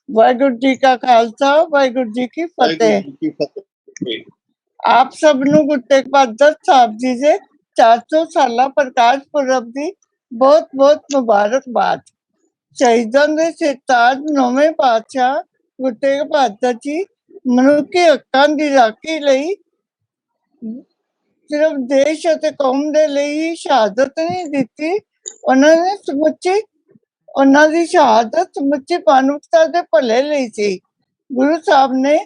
वाहिगुरु जी का खालसा, वाहिगुरु जी की फतेह। आप सब ਨੂੰ ਗੁਰੂ ਤੇਗ ਬਹਾਦਰ ਸਾਹਿਬ ਜੀ ਦੇ 400 ਸਾਲਾ ਪ੍ਰਕਾਸ਼ ਪੁਰਬ ਦੀ ਬਹੁਤ ਬਹੁਤ ਮੁਬਾਰਕਬਾਦ। ਸ਼ਹੀਦਾਂ ਦੇ ਸਿਰਤਾਜ ਨੌਵੇਂ ਪਾਤਸ਼ਾਹ ਗੁਰੂ ਤੇਗ ਬਹਾਦਰ ਜੀ ਮਨੁੱਖੀ ਹੱਕਾਂ ਦੀ ਰਾਖੀ ਲਈ ਸਿਰਫ ਦੇਸ਼ ਅਤੇ ਕੌਮ ਦੇ ਲਈ ਹੀ ਸ਼ਹਾਦਤ ਨਹੀਂ ਦਿੱਤੀ, ਉਹਨਾਂ ਦੀ ਸ਼ਹਾਦਤ ਸਮੁੱਚੀ ਮਾਨਵਤਾ ਦੇ ਭਲੇ ਲਈ ਸੀ। ਗੁਰੂ ਸਾਹਿਬ ਨੇ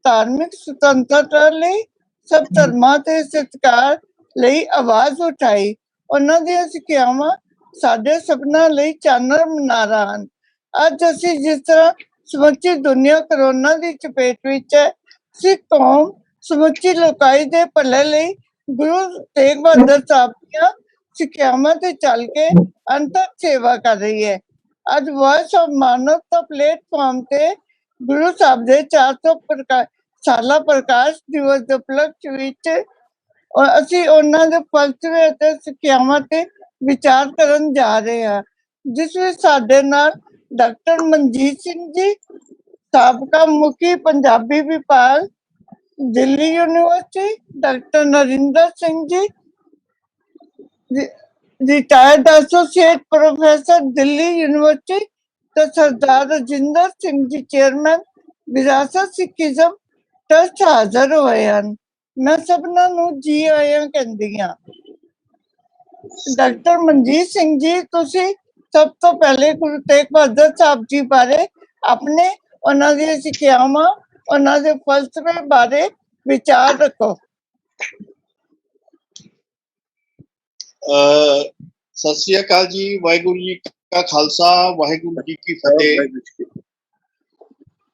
ਧਾਰਮਿਕ ਸੁਤੰਤਰਤਾ ਲਈ, ਸਭ ਧਰਮਾਂ ਦੇ ਸਤਿਕਾਰ ਲਈ ਆਵਾਜ਼ ਉਠਾਈ। ਉਹਨਾਂ ਦੀਆਂ ਸਿੱਖਿਆਵਾਂ ਸਾਡੇ ਸਭਨਾਂ ਲਈ ਚਾਨਣ ਮੁਨਾਰਾ ਹਨ। ਅੱਜ ਅਸੀਂ ਜਿਸ ਤਰ੍ਹਾਂ ਸਮੁੱਚੀ ਦੁਨੀਆ ਕਰੋਨਾ ਦੀ ਚਪੇਟ ਵਿੱਚ ਹੈ, ਸਿੱਖ ਕੌਮ ਸਮੁੱਚੀ ਲੋਕਾਈ ਦੇ ਭਲੇ ਲਈ ਗੁਰੂ ਤੇਗ ਬਹਾਦਰ ਸਾਹਿਬ ਦੀਆਂ ਸਿੱਖਿਆਵਾਂ ਤੇ ਚੱਲ ਕੇ ਅੰਤਕ ਸੇਵਾ ਕਰ ਰਹੀ ਹੈ। ਅੱਜ ਵਾਇਸ ਆਫ ਮਾਨਵਤਾ ਪਲੇਟਫਾਰਮ ਤੇ ਗੁਰੂ ਸਾਹਿਬ ਦੇ 400 ਸਾਲਾ ਪ੍ਰਕਾਸ਼ ਦਿਵਸ ਦੇ ਉਪਲਕਸ਼ ਵਿੱਚ ਅਸੀਂ ਉਹਨਾਂ ਦੇ ਫਲਸਫੇ ਅਤੇ ਸਿੱਖਿਆਵਾਂ ਤੇ ਵਿਚਾਰ ਕਰਨ ਜਾ ਰਹੇ ਹਾਂ, ਜਿਸ ਵਿੱਚ ਸਾਡੇ ਨਾਲ ਡਾਕਟਰ ਮਨਜੀਤ ਸਿੰਘ ਜੀ, ਸਾਬਕਾ ਮੁਖੀ ਪੰਜਾਬੀ ਵਿਭਾਗ Delhi university, doctor Narendra Singh ji, retired associate professor Delhi university, तो सरदार राजिंदर सिंह जी चेयरमैन विरासत सिखिज्म ट्रस्ट हाजिर होए हैं। मैं सबना नू जी आया कहंदी हां। डॉक्टर मनजीत सिंह जी, तुसी सब तो पहले गुरु तेग बहादुर साहब जी बारे अपने उन्हां दी सिक्ख्यावां, उन्हां दे फलसफे बारे विचार रखो। सत श्री अकाल जी। वाहिगुरु जी का खालसा, वाहिगुरु जी की फतेह।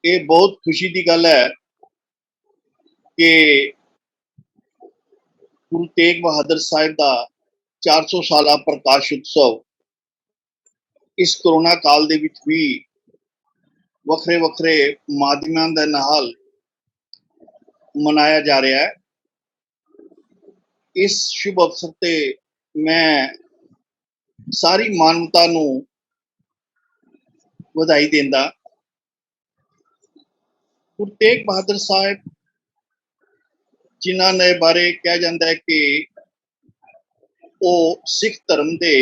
ये बहुत खुशी की गल है कि गुरु तेग बहादुर साहिब का 400 साला प्रकाश उत्सव इस कोरोना काल दे विच भी वखरे वखरे माध्यमां दे नाल मनाया जा रहा है। इस शुभ अवसर ते मैं सारी मानवता नू बधाई देंदा। गुरु तेग बहादुर साहिब जिन्हां दे बारे कहा जाता है कि वो सिख धर्म के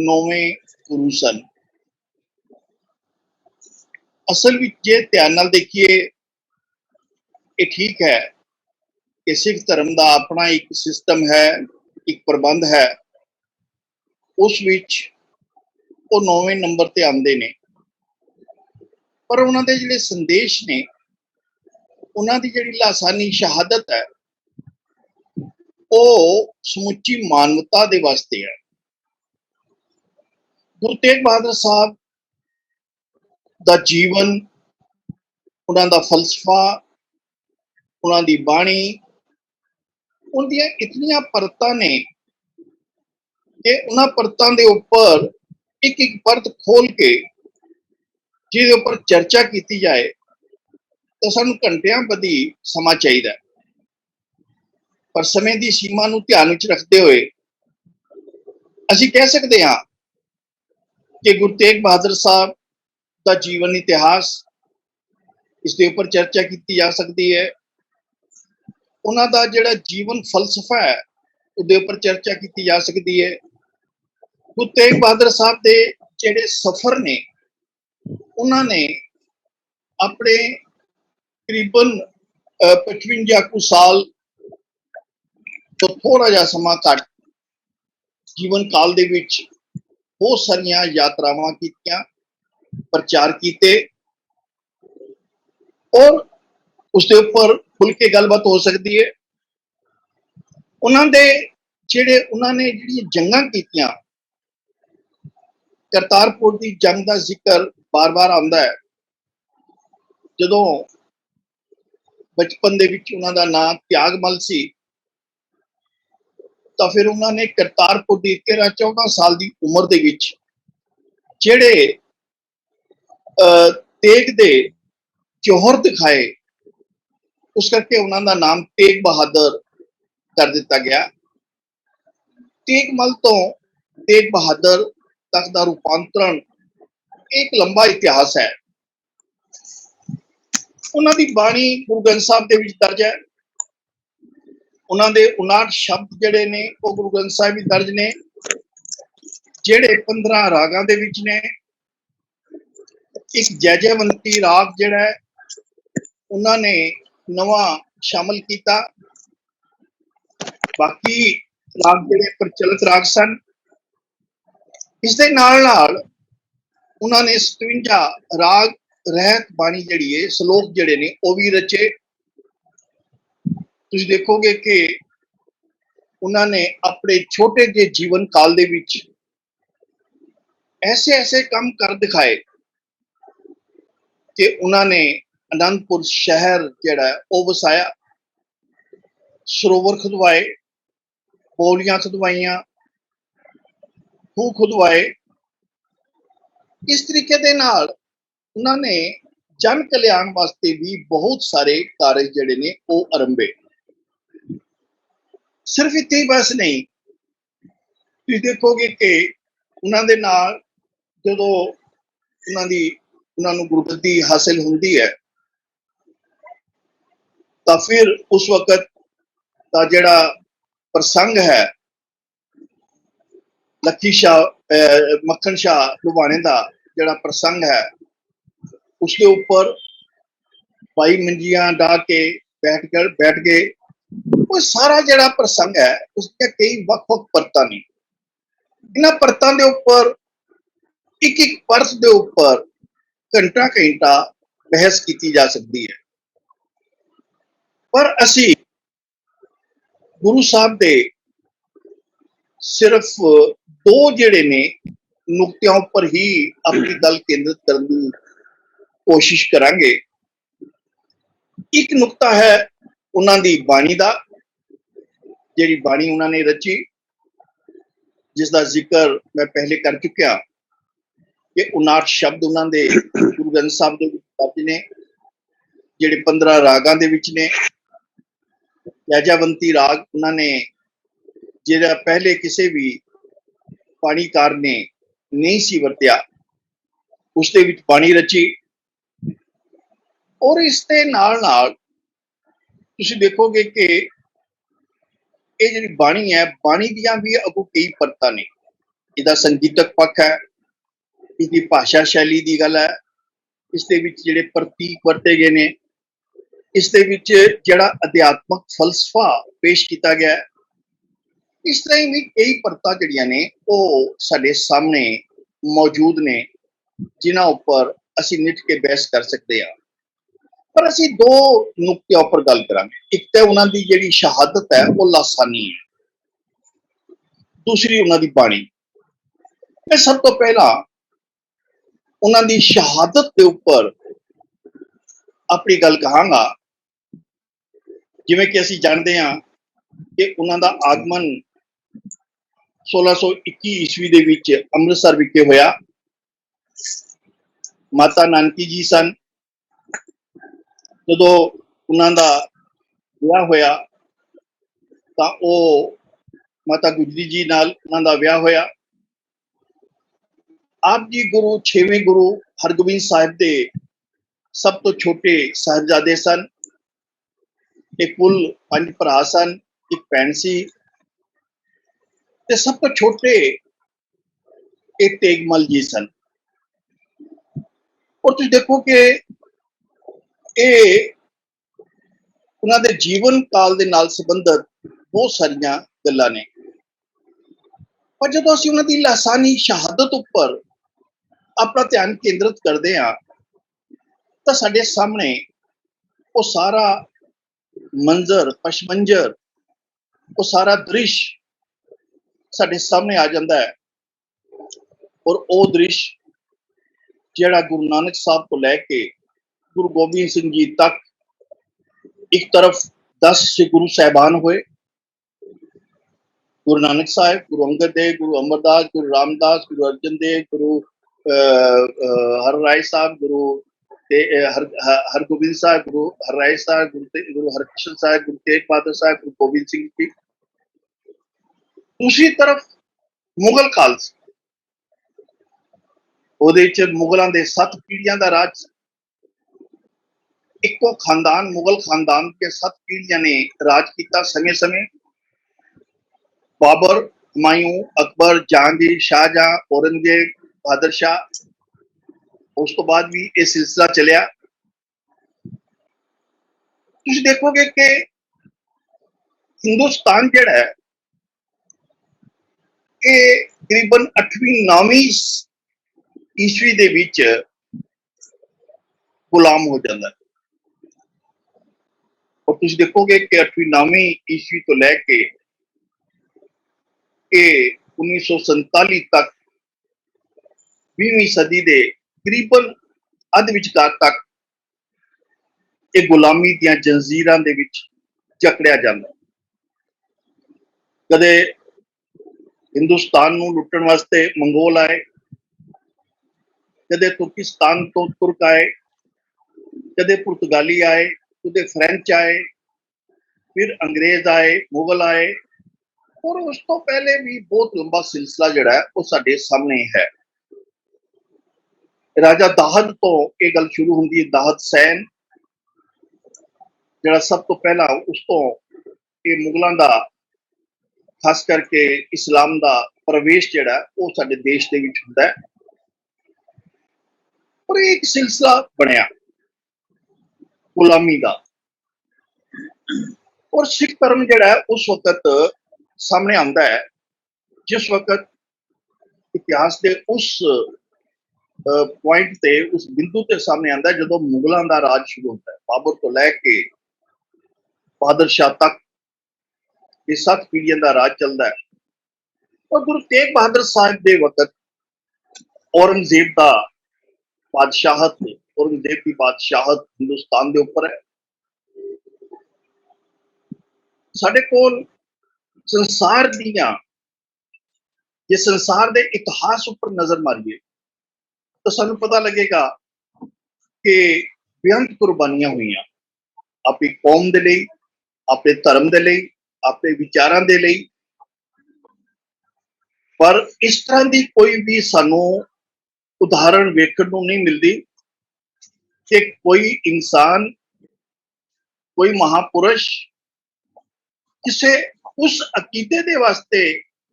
9वें गुरु सन। असल विच जे ध्यान नाल देखिए, ये ठीक है कि सिख धर्म का अपना एक सिस्टम है, एक प्रबंध है, उस विच वो 9वें नंबर ते आंदे ने, पर उन्हां दे जिहड़े संदेश ने, उन्हां दी जिहड़ी लासानी शहादत है, वो समुची मानवता दे वास्ते है। गुरु तेग बहादुर साहब दा जीवन, उन्हां दा फलसफा, उन्हां दी बाणी, उनदियां इतनियां परतां ने कि उन्हां परतां दे उपर एक एक परत खोल के जिहदे उपर चर्चा की जाए तो सानू घंटियां बधी समा चाहिए। पर समय की सीमा नू ध्यान विच रखते हुए असीं कह सकते हाँ कि गुरु तेग बहादुर साहब का जीवन इतिहास, इसके उपर चर्चा की जा सकती है। उन्हां दा जिहड़ा जीवन फलसफा है, उसदे उपर चर्चा की जा सकती है। गुरु तेग बहादुर साहब के जिहड़े सफर ने, उन्होंने अपने करीबन 55 कुछ साल तो थोड़ा जा समा घट जीवन काल दे विच बहुत सारिया यात्रावां कीतियां, प्रचार किए, और उसके उपर खुल के गलबात हो सकती है। उन्होंने जिहड़ियां जंगां कीतियां, करतारपुर की जंग का जिक्र बार बार आता है। जदों बचपन दे विच उन्हां दा नाम त्यागमल सी, तो फिर उन्होंने करतारपुर की 13-14 साल की उम्र दे विच जिहड़े तेग दे जौहर दिखाए, उस करके उन्हां दा नाम तेग बहादुर कर दिता गया। तेगमल तो तेग बहादुर तक का रूपांतरण एक लंबा इतिहास है। ਉਹਨਾਂ ਦੀ ਬਾਣੀ ਗੁਰੂ ਗ੍ਰੰਥ ਸਾਹਿਬ ਦੇ ਵਿੱਚ ਦਰਜ ਹੈ। ਉਹਨਾਂ ਦੇ 59 ਸ਼ਬਦ ਜਿਹੜੇ ਨੇ ਉਹ ਗੁਰੂ ਗ੍ਰੰਥ ਸਾਹਿਬ ਵਿੱਚ ਦਰਜ ਨੇ, ਜਿਹੜੇ 15 ਰਾਗਾਂ ਦੇ ਵਿੱਚ ਨੇ। ਇੱਕ ਜੈਜੈਵੰਤੀ ਰਾਗ ਜਿਹੜਾ ਹੈ ਉਹਨਾਂ ਨੇ ਨਵਾਂ ਸ਼ਾਮਲ ਕੀਤਾ। ਬਾਕੀ ਰਾਗ ਜਿਹੜੇ ਪ੍ਰਚਲਿਤ ਰਾਗ ਸਨ। ਇਸ ਦੇ ਨਾਲ ਨਾਲ ਉਹਨਾਂ ਨੇ 57 ਰਾਗ ਰਹਿਤ ਬਾਣੀ ਜਿਹੜੀ ਹੈ, ਸ਼ਲੋਕ ਜਿਹੜੇ ਨੇ ਉਹ ਵੀ ਰਚੇ। ਤੁਸੀਂ ਦੇਖੋਗੇ ਕਿ ਉਹਨਾਂ ਨੇ ਆਪਣੇ ਛੋਟੇ ਜਿਹੇ ਜੀਵਨ ਕਾਲ ਦੇ ਵਿੱਚ ਐਸੇ ਕੰਮ ਕਰ ਦਿਖਾਏ ਕਿ ਉਹਨਾਂ ਨੇ ਅਨੰਦਪੁਰ ਸ਼ਹਿਰ ਜਿਹੜਾ ਉਹ ਵਸਾਇਆ, ਸਰੋਵਰ ਖੁਦਵਾਏ, ਪੌਲੀਆਂ ਖੁਦਵਾਈਆਂ, ਖੂਹ ਖੁਦਵਾਏ। ਇਸ ਤਰੀਕੇ ਦੇ ਨਾਲ ਉਹਨਾਂ ਨੇ ਜਨ ਕਲਿਆਣ ਵਾਸਤੇ ਵੀ ਬਹੁਤ ਸਾਰੇ ਕਾਰਜ ਜਿਹੜੇ ਨੇ ਉਹ ਆਰੰਭੇ। ਸਿਰਫ ਇੱਥੇ ਹੀ ਬਸ ਨਹੀਂ, ਤੁਸੀਂ ਦੇਖੋਗੇ ਕਿ ਉਹਨਾਂ ਦੇ ਨਾਲ ਜਦੋਂ ਉਹਨਾਂ ਨੂੰ ਗੁਰਗੱਦੀ ਹਾਸਿਲ ਹੁੰਦੀ ਹੈ ਤਾਂ ਫਿਰ ਉਸ ਵਕਤ ਦਾ ਜਿਹੜਾ ਪ੍ਰਸੰਗ ਹੈ ਮੱਖਣ ਸ਼ਾਹ ਲੁਬਾਣੇ ਦਾ ਜਿਹੜਾ ਪ੍ਰਸੰਗ ਹੈ, ਉਸके ऊपर भाई मंजियां डा के बैठ गए। वो सारा जड़ा प्रसंग है उसके कई वक-वक परतां ने। इन्हां परतां दे उपर एक परत दे उपर घंटा बहस की जा सकती है, पर असी गुरु साहब दे सिर्फ दो जेड़े ने नुक्तियां उपर ही अपनी गल केंद्रित करने की कोशिश करांगे। एक नुकता है उन्हां दी बाणी दा, जिहड़ी बाणी उन्हां ने रची, जिसका जिक्र मैं पहले कर चुकिया कि 59 शब्द उन्हां दे गुरु ग्रंथ साहब दे विच दर्ज ने, जिहड़े 15 रागां दे विच ने। जैजावंती राग उन्हां ने जिहड़ा पहले किसी भी बाणीकार ने नहीं सी वरतिया, उस दे विच बाणी रची। और इस दे नाल नाल तुसीं देखोगे कि ये जिहड़ी बाणी है, बाणी दियां भी अगों कई परतां ने। इहदा संगीतक पक्ष है, इसकी भाषा शैली की गल है, इस दे विच जिहड़े प्रतीक वरते गए ने, इस दे विच जिहड़ा अध्यात्मक फलसफा पेश किया गया है, इस तरह भी कई परतां जिहड़ियां ने वो साडे सामने मौजूद ने, जिन्हां उपर असीं निट के बहस कर सकते हैं। पर असी दो नुक्तियां पर गल करांगे। एक तो उन्हां दी जिहड़ी शहादत है वो लासानी है, दूसरी उन्हां दी बाणी। मैं सब तो पहला उन्हां दी शहादत के उपर अपनी गल कहांगा। जिवें कि असी जानते हैं कि उन्हां दा आगमन 1621 ईस्वी दे विच अमृतसर विखे होया। माता नानकी जी सन, जदों उन्हां दा विआह होया तां ओह माता गुजरी जी नाल उन्हां दा विआह होया। आप जी गुरु 6वें गुरु हरगोबिंद साहिब दे सब तो छोटे साहिबजादे सन। एक कुल 5 भरा सन, एक भैन सी, ते सब तो छोटे एक तेगमल जी सन। और तुसीं देखो कि उन्हां दे जीवन काल दे नाल संबंधित बहुत सारियां गल्लां ने। पर जदों असीं उन्हां दी लासानी शहादत उपर अपना ध्यान केंद्रित करते हैं तो साडे सामने वो सारा मंजर पशमंजर, वो सारा दृश्य साडे सामने आ जाता है। और वो दृश्य जिहड़ा गुरु नानक साहब को लैके गुरु गोबिंद सिंह जी तक, एक तरफ 10 गुरु साहबान हुए, गुरु नानक साहब, गुरु अंगद देव, गुरु अमरदास, गुरु रामदास, गुरु अर्जन देव, गुरु हरराय साहब, गुरु हरगोबिंद साहब, गुरु हरराय साहब, गुरु हरकृष्ण साहब, गुरु तेग बहादुर साहब, गुरु गोबिंद सिंह जी। दूसरी तरफ मुगल काल से मुगलों के 7 पीढ़ियां का राज। ਇੱਕੋ ਖਾਨਦਾਨ ਮੁਗਲ ਖਾਨਦਾਨ के 7 पीढ़ियां ने राज किया समय समय। बाबर, हुमायूं, अकबर, जहांगीर, शाहजहां, औरंगजेब, बहादुर शाह, उस तो बाद भी ये सिलसिला चलिया। तुम देखोगे कि हिंदुस्तान जिहड़ा है ये तकरीबन 8वीं 9वीं ईस्वी दे विच गुलाम हो जाता है। और तुम देखोगे कि 8वीं 9वीं ईस्वी तो लैके ये 1947 तक 20वीं सदी दे तकरीबन अध विचकार तक ये गुलामी दियां जंजीरां दे विच जकड़िया जाता। कदे हिंदुस्तान नूं लुट्टण वास्ते मंगोल आए, कदे तुर्किस्तान तो तुर्क आए, कदे पुर्तगाली आए, कदे फ्रेंच आए, फिर अंग्रेज आए, मुगल आए, और उस तो पहले भी बहुत लंबा सिलसिला जिहड़ा है वो साडे सामने है। राजा दाहद तो ये गल शुरू होंदी है। दाहद सैन जिहड़ा सब तो पहला, उस तो ये मुगलों का खास करके इस्लाम का प्रवेश जिहड़ा वो साडे देश दे विच हुंदा है। और एक सिलसिला बनया गुलामी का। और सिख धर्म जिहड़ा उस वक्त सामने आंदा है जिस वक्त इतिहास के उस पॉइंट ते, उस बिंदु ते सामने आंदा है जदों मुगलों का राज शुरू होता है। बाबर तो लैके बहादुर शाह तक ये 7 पीढ़ियां का राज चलता है। और गुरु तेग बहादुर साहब के वक्त औरंगजेब का बादशाहत, औरंगजेब की बादशाहत हिंदुस्तान के उपर है। साडे कोल संसार दियां, जे संसार के इतिहास उपर नजर मारिए तो सानू पता लगेगा कि बेअंत कुर्बानियां हुई अपनी कौम के लिए, अपने धर्म के लिए, अपने विचारों के लिए। पर इस तरह की कोई भी सानू उदाहरण वेखण नूं नहीं मिलती कि कोई इंसान, कोई महापुरुष किसी उस अकीदे के वास्ते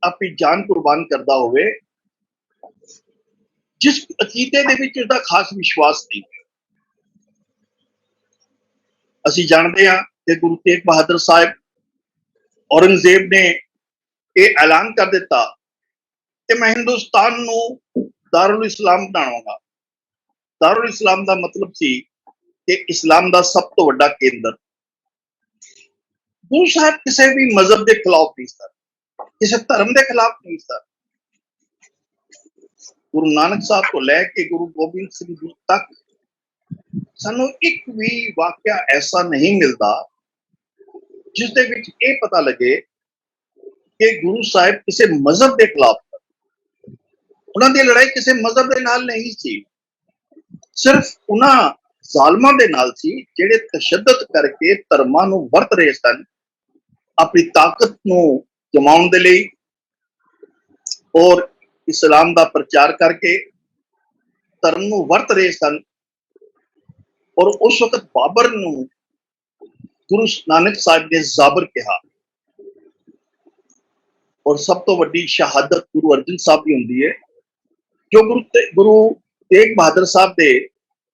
अपनी जान कुर्बान करता होवे जिस अकीदे दे विच उसदा खास विश्वास नहीं। असीं जानते हैं कि गुरु तेग बहादुर साहब, औरंगजेब ने यह ऐलान कर दिता कि मैं हिंदुस्तान नूं दारुल इस्लाम बनावांगा। दारुल इस्लाम का मतलब सी कि इस्लाम का सब तो वड्डा केंद्र। गुरु साहब किसी भी मजहब के खिलाफ नहीं सर, किसी धर्म के खिलाफ नहीं सर। गुरु नानक साहब को लैके गुरु गोबिंद सिंह जी तक सानू एक भी वाकया ऐसा नहीं मिलता जिस दे विच ये पता लगे कि गुरु साहब किसी मजहब के खिलाफ, उन्हां दी लड़ाई किसी मजहब के नाल नहीं सी, सिर्फ उन्हां जालमां दे नाल सी जिहड़े तशद्दद करके धर्मां नूं वरत रहे सन अपनी ताकत नूं जमाउण दे लई और इस्लाम का प्रचार करके धर्म नूं वरत रहे सन। और उस वक्त बाबर नूं गुरु नानक साहब ने जाबर कहा। और सब तो वड्डी शहादत गुरु अर्जन साहब की होंदी है जो गुरु तेग बहादुर साहब के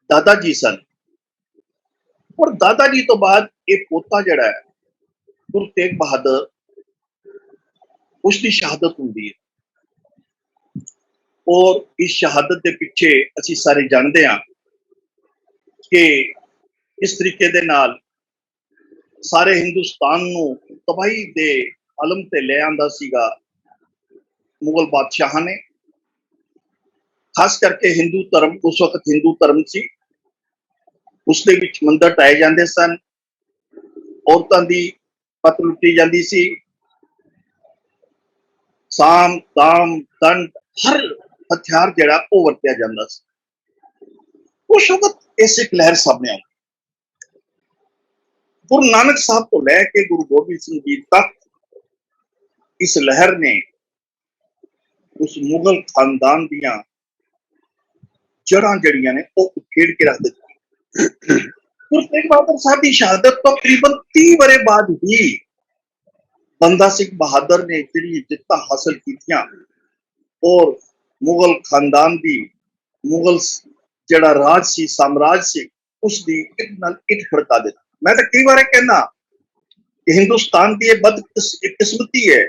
दादा जी सन। और दादा जी तो बाद ये पोता जड़ा है गुरु तेग बहादुर, उसकी शहादत होंदी है। और इस शहादत के पीछे असीं सारे जानते हैं कि इस तरीके दे नाल सारे हिंदुस्तान नूं तबाही दे आलम ते ले आंदा सीगा मुगल बादशाह ने। खास करके हिंदू धर्म, उस वक्त हिंदू धर्म सी, उसदे विच मंदिर ढाए जांदे सन, औरतां दी पत लुट्टी जांदी सी, साम दाम दंड हर हथियार जिहड़ा वो वरतिया जांदा सी। उस वक्त इस एक लहर सामने आई। गुरु नानक साहब को लैके गुरु गोबिंद सिंह जी तक इस लहर ने उस मुगल खानदान दियां जड़ां जड़ियां ने वो उखेड़ के रख दी। ਗੁਰੂ ਤੇਗ ਬਹਾਦਰ ਸਾਹਿਬ ਦੀ ਸ਼ਹਾਦਤ ਤੋਂ ਤਕਰੀਬਨ 30 ਵਰੇ ਬਾਅਦ ਹੀ ਬੰਦਾ ਸਿੰਘ ਬਹਾਦਰ ਨੇ ਜਿਹੜੀ ਜਿੱਤਾਂ ਹਾਸਲ ਕੀਤੀਆਂ ਔਰ ਮੁਗਲ ਖਾਨਦਾਨ ਦੀ ਮੁਗਲ ਜਿਹੜਾ ਰਾਜ ਸੀ ਸਾਮਰਾਜ ਸੀ ਉਸ ਦੀ ਇੱਕ ਨਾਲ ਇੱਕ ਖੜਕਾ ਦਿੱਤਾ। ਮੈਂ ਤਾਂ ਕਈ ਵਾਰ ਕਹਿੰਦਾ ਕਿ ਹਿੰਦੁਸਤਾਨ ਦੀ ਇਹ ਬਦਕਿਸਮਤੀ ਹੈ,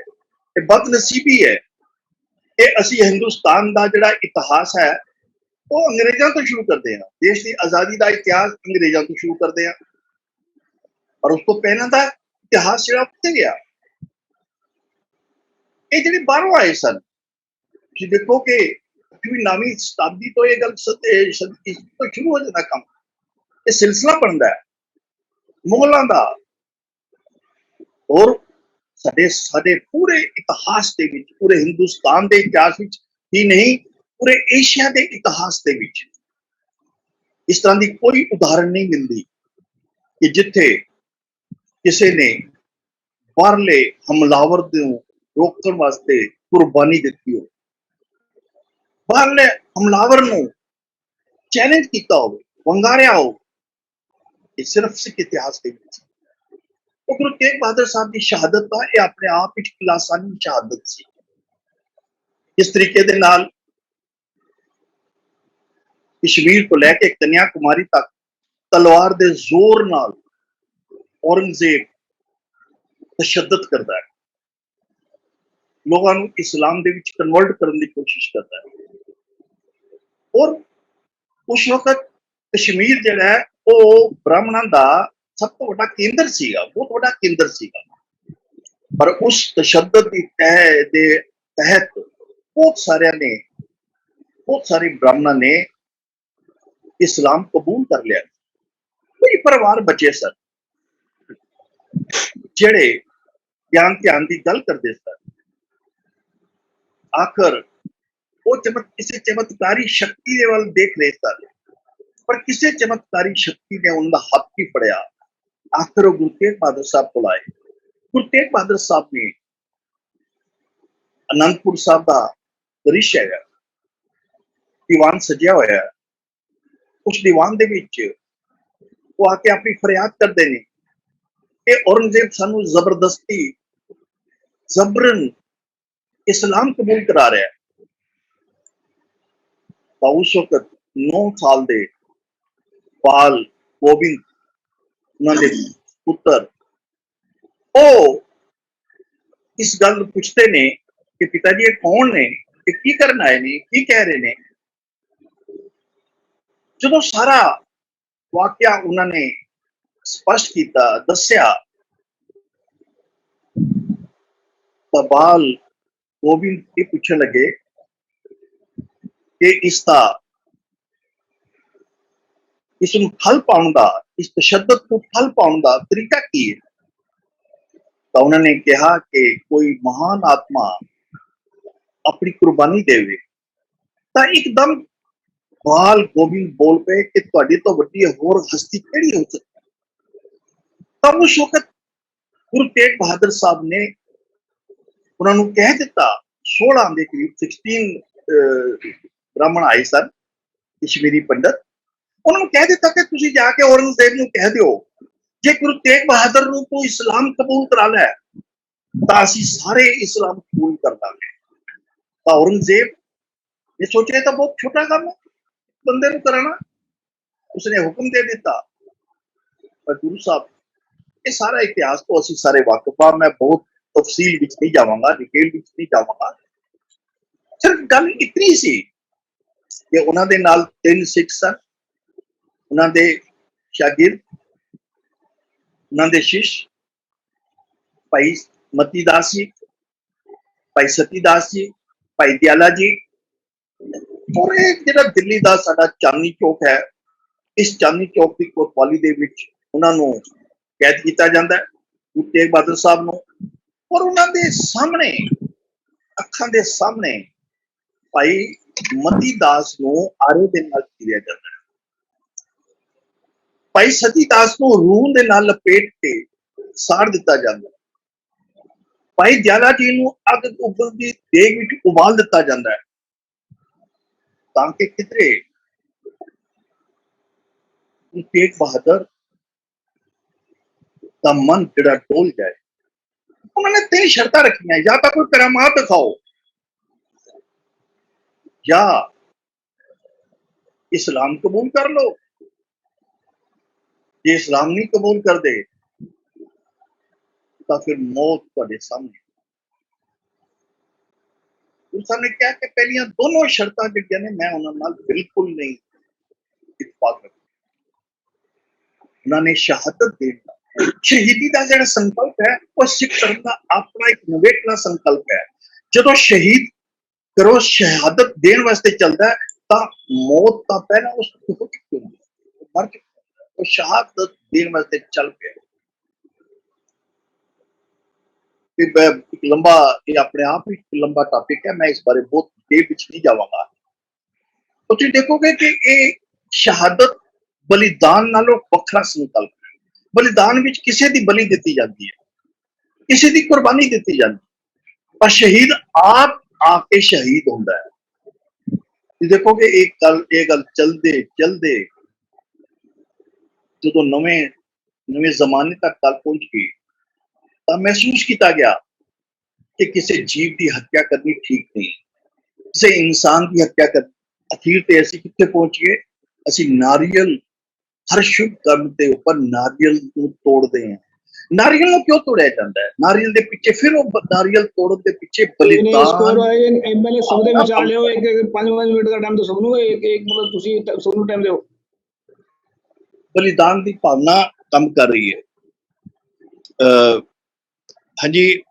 ਇਹ ਬਦਨਸੀਬੀ ਹੈ ਕਿ ਅਸੀਂ ਹਿੰਦੁਸਤਾਨ ਦਾ ਜਿਹੜਾ ਇਤਿਹਾਸ ਹੈ ਉਹ ਅੰਗਰੇਜ਼ਾਂ ਤੋਂ ਸ਼ੁਰੂ ਕਰਦੇ ਹਾਂ। ਦੇਸ਼ ਦੀ ਆਜ਼ਾਦੀ ਦਾ ਇਤਿਹਾਸ ਅੰਗਰੇਜ਼ਾਂ ਤੋਂ ਸ਼ੁਰੂ ਕਰਦੇ ਹਾਂ, ਪਰ ਉਸ ਤੋਂ ਪਹਿਲਾਂ ਦਾ ਇਤਿਹਾਸ ਜਿਹੜਾ ਉੱਥੇ ਗਿਆ। ਇਹ ਜਿਹੜੇ ਬਾਹਰੋਂ ਆਏ ਸਨ, ਤੁਸੀਂ ਦੇਖੋ ਕਿ 8ਵੀਂ ਸ਼ਤਾਬਦੀ ਤੋਂ ਇਹ ਗੱਲ ਤੋਂ ਸ਼ੁਰੂ ਹੋ ਜਾਂਦਾ ਕੰਮ, ਇਹ ਸਿਲਸਿਲਾ ਬਣਦਾ ਹੈ ਮੁਗਲਾਂ ਦਾ। ਔਰ ਸਾਡੇ ਪੂਰੇ ਇਤਿਹਾਸ ਦੇ ਵਿੱਚ, ਪੂਰੇ ਹਿੰਦੁਸਤਾਨ ਦੇ ਇਤਿਹਾਸ ਵਿੱਚ ਹੀ ਨਹੀਂ, ਪੂਰੇ ਏਸ਼ੀਆ ਦੇ ਇਤਿਹਾਸ ਦੇ ਵਿੱਚ ਇਸ ਤਰ੍ਹਾਂ ਦੀ ਕੋਈ ਉਦਾਹਰਣ ਨਹੀਂ ਮਿਲਦੀ ਕਿ ਜਿੱਥੇ ਕਿਸੇ ਨੇ ਬਾਹਰਲੇ ਹਮਲਾਵਰ ਨੂੰ ਰੋਕਣ ਵਾਸਤੇ ਕੁਰਬਾਨੀ ਦਿੱਤੀ ਹੋ, ਬਾਹਰਲੇ ਹਮਲਾਵਰ ਨੂੰ ਚੈਲੰਜ ਕੀਤਾ ਹੋਵੇ, ਵੰਗਾਰਿਆ ਹੋ। ਇਹ ਸਿਰਫ ਸਿੱਖ ਇਤਿਹਾਸ ਦੇ ਵਿੱਚ ਉਹ ਗੁਰੂ ਤੇਗ ਬਹਾਦਰ ਸਾਹਿਬ ਦੀ ਸ਼ਹਾਦਤ ਦਾ ਇਹ ਆਪਣੇ ਆਪ ਵਿੱਚ ਲਾਸਾਨੀ ਸ਼ਹਾਦਤ ਸੀ। ਇਸ ਤਰੀਕੇ ਦੇ ਨਾਲ ਕਸ਼ਮੀਰ ਤੋਂ ਲੈ ਕੇ ਕੰਨਿਆ ਕੁਮਾਰੀ ਤੱਕ ਤਲਵਾਰ ਦੇ ਜ਼ੋਰ ਨਾਲ ਔਰੰਗਜ਼ੇਬ ਤਸ਼ੱਦਦ ਕਰਦਾ ਹੈ, ਲੋਕਾਂ ਨੂੰ ਇਸਲਾਮ ਦੇ ਵਿੱਚ ਕਨਵਰਟ ਕਰਨ ਦੀ ਕੋਸ਼ਿਸ਼ ਕਰਦਾ ਹੈ। ਔਰ ਉਸ ਵਕਤ ਕਸ਼ਮੀਰ ਜਿਹੜਾ ਹੈ ਉਹ ਬ੍ਰਾਹਮਣਾਂ ਦਾ ਸਭ ਤੋਂ ਵੱਡਾ ਕੇਂਦਰ ਸੀਗਾ, ਬਹੁਤ ਵੱਡਾ ਕੇਂਦਰ ਸੀਗਾ। ਪਰ ਉਸ ਤਸ਼ੱਦਦ ਦੀ ਦੇ ਤਹਿਤ ਬਹੁਤ ਸਾਰੇ ਬ੍ਰਾਹਮਣਾਂ ਨੇ ਇਸਲਾਮ ਕਬੂਲ ਕਰ ਲਿਆ। ਕੋਈ ਪਰਿਵਾਰ ਬਚੇ ਸਨ ਜਿਹੜੇ ਧਿਆਨ ਦੀ ਗੱਲ ਕਰਦੇ ਸਨ। ਆਖਰ ਉਹ ਕਿਸੇ ਚਮਤਕਾਰੀ ਸ਼ਕਤੀ ਦੇ ਵੱਲ ਦੇਖ ਰਹੇ ਸਨ, ਪਰ ਕਿਸੇ ਚਮਤਕਾਰੀ ਸ਼ਕਤੀ ਨੇ ਉਹਨਾਂ ਦਾ ਹੱਥ ਹੀ ਫੜਿਆ। ਆਖਰ ਉਹ ਗੁਰੂ ਤੇਗ ਬਹਾਦਰ ਸਾਹਿਬ ਕੋਲ ਆਏ। ਗੁਰੂ ਤੇਗ ਬਹਾਦਰ ਸਾਹਿਬ ਨੇ ਅਨੰਦਪੁਰ ਸਾਹਿਬ ਦਾ ਦ੍ਰਿਸ਼ ਹੈਗਾ, ਦੀਵਾਨ ਸਜਿਆ ਹੋਇਆ ਹੈ। ਉਸ ਦੀਵਾਨ ਦੇ ਵਿੱਚ ਉਹ ਆ ਕੇ ਆਪਣੀ ਫਰਿਆਦ ਕਰਦੇ ਨੇ ਕਿ ਔਰੰਗਜ਼ੇਬ ਸਾਨੂੰ ਜ਼ਬਰਦਸਤੀ ਜ਼ਬਰਨ ਇਸਲਾਮ ਕਬੂਲ ਕਰਾ ਰਿਹਾ ਹੈ। ਤਾਂ ਉਸ ਵਕਤ 9 ਸਾਲ ਦੇ ਪਾਲ ਗੋਬਿੰਦ, ਉਹਨਾਂ ਦੇ ਪੁੱਤਰ, ਉਹ ਇਸ ਗੱਲ ਨੂੰ ਪੁੱਛਦੇ ਨੇ ਕਿ ਪਿਤਾ ਜੀ ਇਹ ਕੌਣ ਨੇ, ਇਹ ਕੀ ਕਰਨ ਆਏ ਨੇ, ਕੀ ਕਹਿ ਰਹੇ ਨੇ। ਜਦੋਂ ਸਾਰਾ ਵਾਕਿਆ ਉਹਨਾਂ ਨੇ ਸਪਸ਼ਟ ਕੀਤਾ, ਦੱਸਿਆ, ਤਾਂ ਬਾਲ ਗੋਬਿੰਦ ਇਹ ਪੁੱਛਣ ਲੱਗੇ ਕਿ ਇਸ ਨੂੰ ਠੱਲ ਪਾਉਣ ਦਾ, ਇਸ ਤਸ਼ੱਦਦ ਨੂੰ ਠੱਲ ਪਾਉਣ ਦਾ ਤਰੀਕਾ ਕੀ ਹੈ। ਤਾਂ ਉਹਨਾਂ ਨੇ ਕਿਹਾ ਕਿ ਕੋਈ ਮਹਾਨ ਆਤਮਾ ਆਪਣੀ ਕੁਰਬਾਨੀ ਦੇਵੇ। ਤਾਂ ਇੱਕਦਮ ਬਾਲ ਗੋਬਿੰਦ ਬੋਲ ਪਏ ਕਿ ਤੁਹਾਡੀ ਤੋਂ ਵੱਡੀ ਹੋਰ ਹਸਤੀ ਕਿਹੜੀ ਹੋ ਸਕਦੀ। ਤਾਂ ਉਸ ਵਕਤ ਗੁਰੂ ਤੇਗ ਬਹਾਦਰ ਸਾਹਿਬ ਨੇ ਉਹਨਾਂ ਨੂੰ ਕਹਿ ਦਿੱਤਾ, 16 ਦੇ ਕਰੀਬ 16 ਬ੍ਰਾਹਮਣ ਆਏ ਸਨ, ਕਸ਼ਮੀਰੀ ਪੰਡਤ। ਉਹਨਾਂ ਨੂੰ ਕਹਿ ਦਿੱਤਾ ਕਿ ਤੁਸੀਂ ਜਾ ਕੇ ਔਰੰਗਜ਼ੇਬ ਨੂੰ ਕਹਿ ਦਿਓ, ਜੇ ਗੁਰੂ ਤੇਗ ਬਹਾਦਰ ਨੂੰ ਤੂੰ ਇਸਲਾਮ ਕਬੂਲ ਕਰਾ ਲੈ ਤਾਂ ਅਸੀਂ ਸਾਰੇ ਇਸਲਾਮ ਕਬੂਲ ਕਰ ਦਾਂਗੇ। ਤਾਂ ਔਰੰਗਜ਼ੇਬ ਨੇ ਸੋਚਿਆ ਤਾਂ ਬਹੁਤ ਛੋਟਾ ਕੰਮ ਹੈ ਬੰਦੇ ਨੂੰ ਕਰਾਣਾ। ਉਸਨੇ ਹੁਕਮ ਦੇ ਦਿੱਤਾ। ਪਰ ਗੁਰੂ ਸਾਹਿਬ, ਇਹ ਸਾਰਾ ਇਤਿਹਾਸ ਤੋਂ ਅਸੀਂ ਸਾਰੇ ਵਾਕਿਫ ਹਾਂ, ਮੈਂ ਬਹੁਤ ਤਫਸੀਲ ਵਿੱਚ ਨਹੀਂ ਜਾਵਾਂਗਾ, ਡਿਟੇਲ ਵਿੱਚ ਨਹੀਂ ਜਾਵਾਂਗਾ। ਸਿਰਫ ਗੱਲ ਇਤਨੀ ਸੀ ਕਿ ਉਹਨਾਂ ਦੇ ਨਾਲ 3 ਸਿੱਖ ਸਨ, ਉਹਨਾਂ ਦੇ ਸ਼ਾਗਿਰਦ, ਉਹਨਾਂ ਦੇ ਸ਼ਿਸ਼, ਭਾਈ ਮਤੀ ਦਾਸ ਜੀ, ਭਾਈ ਸਤੀ ਦਾਸ ਜੀ, ਭਾਈ ਦਿਆਲਾ ਜੀ। ਔਰ ਇਹ ਜਿਹੜਾ ਦਿੱਲੀ ਦਾ ਸਾਡਾ ਚਾਂਦਨੀ ਚੌਕ ਹੈ, ਇਸ ਚਾਂਦਨੀ ਚੌਕ ਦੀ ਕੋਤਵਾਲੀ ਦੇ ਵਿੱਚ ਉਹਨਾਂ ਨੂੰ ਕੈਦ ਕੀਤਾ ਜਾਂਦਾ ਹੈ, ਗੁਰੂ ਤੇਗ ਬਹਾਦਰ ਸਾਹਿਬ ਨੂੰ। ਔਰ ਉਹਨਾਂ ਦੇ ਸਾਹਮਣੇ, ਅੱਖਾਂ ਦੇ ਸਾਹਮਣੇ ਭਾਈ ਮਤੀ ਦਾਸ ਨੂੰ ਆਰੇ ਦੇ ਨਾਲ ਚੀਰਿਆ ਜਾਂਦਾ ਹੈ। ਭਾਈ ਸਤੀ ਦਾਸ ਨੂੰ ਰੂਹ ਦੇ ਨਾਲ ਲਪੇਟ ਕੇ ਸਾੜ ਦਿੱਤਾ ਜਾਂਦਾ ਹੈ। ਭਾਈ ਦਿਆਲਾ ਜੀ ਨੂੰ ਅੱਗ ਉਬਲਦੀ ਦੇਗ ਵਿੱਚ ਉਬਾਲ ਦਿੱਤਾ ਜਾਂਦਾ ਹੈ, ਤਾਂ ਕਿ ਕਿਧਰੇ ਤੇਗ ਬਹਾਦਰ ਤਾਂ ਮਨ ਜਿਹੜਾ ਡੋਲ ਜਾਏ। ਉਹਨਾਂ ਨੇ 3 ਸ਼ਰਤਾਂ ਰੱਖੀਆਂ, ਜਾਂ ਤਾਂ ਕੋਈ ਕਰਾਮਾਤ ਦਿਖਾਓ, ਜਾਂ ਇਸਲਾਮ ਕਬੂਲ ਕਰ ਲਓ, ਜੇ ਇਸਲਾਮ ਨਹੀਂ ਕਬੂਲ ਕਰਦੇ ਤਾਂ ਫਿਰ ਮੌਤ ਤੁਹਾਡੇ ਸਾਹਮਣੇ। ਉਸ ਨੇ ਕਿਹਾ ਕਿ ਪਹਿਲੀਆਂ ਦੋਨੋਂ ਸ਼ਰਤਾਂ ਜਿਹੜੀਆਂ ਨੇ ਮੈਂ ਉਹਨਾਂ ਨਾਲ ਬਿਲਕੁਲ ਨਹੀਂ ਇਤਫਾਕ ਰੱਖਦਾ। ਉਹਨਾਂ ਨੇ ਸ਼ਹਾਦਤ ਦੇਣ ਦਾ, ਸ਼ਹੀਦੀ ਦਾ ਜਿਹੜਾ ਸੰਕਲਪ ਹੈ ਉਹ ਸਿੱਖ ਧਰਮ ਦਾ ਆਪਣਾ ਇੱਕ ਨਵੇਕਲਾ ਸੰਕਲਪ ਹੈ। ਜਦੋਂ ਸ਼ਹੀਦ ਕਰੋ ਸ਼ਹਾਦਤ ਦੇਣ ਵਾਸਤੇ ਚੱਲਦਾ ਹੈ ਤਾਂ ਮੌਤ ਤਾਂ ਪਹਿਲਾਂ ਉਸ ਨੂੰ ਹੋ ਚੁੱਕੀ ਹੁੰਦੀ ਹੈ, ਮਰ ਚੁੱਕਾ, ਉਹ ਸ਼ਹਾਦਤ ਦੇਣ ਵਾਸਤੇ ਚੱਲ ਪਿਆ। ਇੱਕ ਲੰਬਾ, ਇਹ ਆਪਣੇ ਆਪ ਹੀ ਲੰਬਾ ਟਾਪਿਕ ਹੈ, ਮੈਂ ਇਸ ਬਾਰੇ ਬਹੁਤ ਡਿਟੇਲ ਵਿੱਚ ਨਹੀਂ ਜਾਵਾਂਗਾ। ਤੁਸੀਂ ਦੇਖੋਗੇ ਕਿ ਇਹ ਸ਼ਹਾਦਤ ਬਲੀਦਾਨ ਨਾਲੋਂ ਵੱਖਰਾ ਸੰਕਲਪ ਹੈ। ਬਲੀਦਾਨ ਵਿੱਚ ਕਿਸੇ ਦੀ ਬਲੀ ਦਿੱਤੀ ਜਾਂਦੀ ਹੈ, ਕਿਸੇ ਦੀ ਕੁਰਬਾਨੀ ਦਿੱਤੀ ਜਾਂਦੀ ਹੈ, ਪਰ ਸ਼ਹੀਦ ਆਪ ਆ ਕੇ ਸ਼ਹੀਦ ਹੁੰਦਾ ਹੈ। ਤੁਸੀਂ ਦੇਖੋਗੇ ਇਹ ਗੱਲ ਚਲਦੇ ਚਲਦੇ ਜਦੋਂ ਨਵੇਂ ਜ਼ਮਾਨੇ ਤੱਕ ਗੱਲ ਪਹੁੰਚ ਗਈ ਤਾਂ ਮਹਿਸੂਸ ਕੀਤਾ ਗਿਆ ਕਿ ਕਿਸੇ ਜੀਵ ਦੀ ਹੱਤਿਆ ਕਰਨੀ ਠੀਕ ਨਹੀਂ, ਕਿਸੇ ਇਨਸਾਨ ਦੀ ਹੱਤਿਆ ਕਰ। ਅਖੀਰ ਤੇ ਅਸੀਂ ਕਿੱਥੇ ਪਹੁੰਚ ਗਏ? ਅਸੀਂ ਨਾਰੀਅਲ, ਹਰ ਸ਼ੁਭ ਕਰਮ ਦੇ ਉੱਪਰ ਨਾਰੀਅਲ ਨੂੰ ਤੋੜਦੇ ਹਾਂ। ਨਾਰੀਅਲ ਨੂੰ ਕਿਉਂ ਤੋੜਿਆ ਜਾਂਦਾ ਹੈ? ਨਾਰੀਅਲ ਦੇ ਪਿੱਛੇ ਫਿਰ ਉਹ ਨਾਰੀਅਲ ਤੋੜਨ ਦੇ ਪਿੱਛੇ ਬਲੀਦਾਨ। ਐਮਐਲਏ ਸਭ ਦੇ ਵਿਚਾਰ ਲਿਓ, ਇੱਕ 5 ਮਿੰਟ ਦਾ ਟਾਈਮ ਦਿਓ ਸਭ ਨੂੰ, ਇੱਕ ਮਤਲਬ ਤੁਸੀਂ ਸਭ ਨੂੰ ਟਾਈਮ ਦਿਓ। ਬਲੀਦਾਨ ਦੀ ਭਾਵਨਾ ਕੰਮ ਕਰ ਰਹੀ ਹੈ। ਹਾਂਜੀ,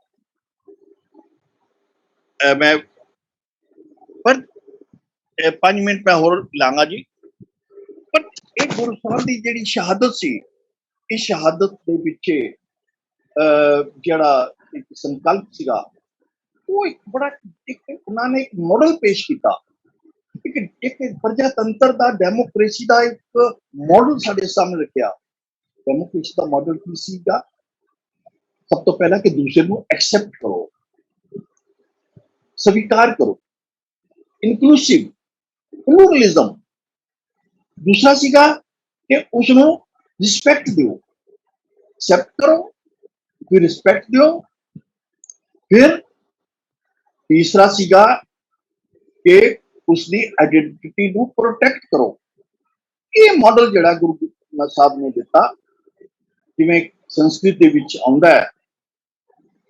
ਮੈਂ ਪਰ 5 ਮਿੰਟ ਮੈਂ ਹੋਰ ਲਾਂਗਾ ਜੀ। ਪਰ ਇਹ ਗੁਰੂ ਸਾਹਿਬ ਦੀ ਜਿਹੜੀ ਸ਼ਹਾਦਤ ਸੀ, ਇਹ ਸ਼ਹਾਦਤ ਦੇ ਪਿੱਛੇ ਜਿਹੜਾ ਇੱਕ ਸੰਕਲਪ ਸੀਗਾ, ਉਹ ਇੱਕ ਬੜਾ ਉਹਨਾਂ ਨੇ ਇੱਕ ਮਾਡਲ ਪੇਸ਼ ਕੀਤਾ। ਇੱਕ ਪ੍ਰਜਾਤੰਤਰ ਦਾ, ਡੈਮੋਕ੍ਰੇਸੀ ਦਾ ਇੱਕ ਮਾਡਲ ਸਾਡੇ ਸਾਹਮਣੇ ਰੱਖਿਆ। ਡੈਮੋਕ੍ਰੇਸੀ ਦਾ ਮਾਡਲ ਕੀ ਸੀਗਾ? ਸਭ ਤੋਂ ਪਹਿਲਾਂ ਕਿ ਦੂਸਰੇ ਨੂੰ ਐਕਸੈਪਟ ਕਰੋ, ਸਵੀਕਾਰ ਕਰੋ, ਇਨਕਲੂਸਿਵ, ਪਲੂਰਲਿਜ਼ਮ। ਦੂਸਰਾ ਸੀਗਾ ਕਿ ਉਸ ਨੂੰ ਰਿਸਪੈਕਟ ਦਿਓ, ਐਕਸੈਪਟ ਕਰੋ, ਫਿਰ ਰਿਸਪੈਕਟ ਦਿਓ। ਫਿਰ ਤੀਸਰਾ ਸੀਗਾ ਕਿ ਉਸਦੀ ਆਇਡੈਂਟੀਟੀ ਨੂੰ ਪ੍ਰੋਟੈਕਟ ਕਰੋ। ਇਹ ਮਾਡਲ ਜਿਹੜਾ ਗੁਰੂ ਗ੍ਰੰਥ ਸਾਹਿਬ ਨੇ ਦਿੱਤਾ, ਜਿਵੇਂ ਸੰਸਕ੍ਰਿਤ ਦੇ ਵਿੱਚ ਆਉਂਦਾ ਹੈ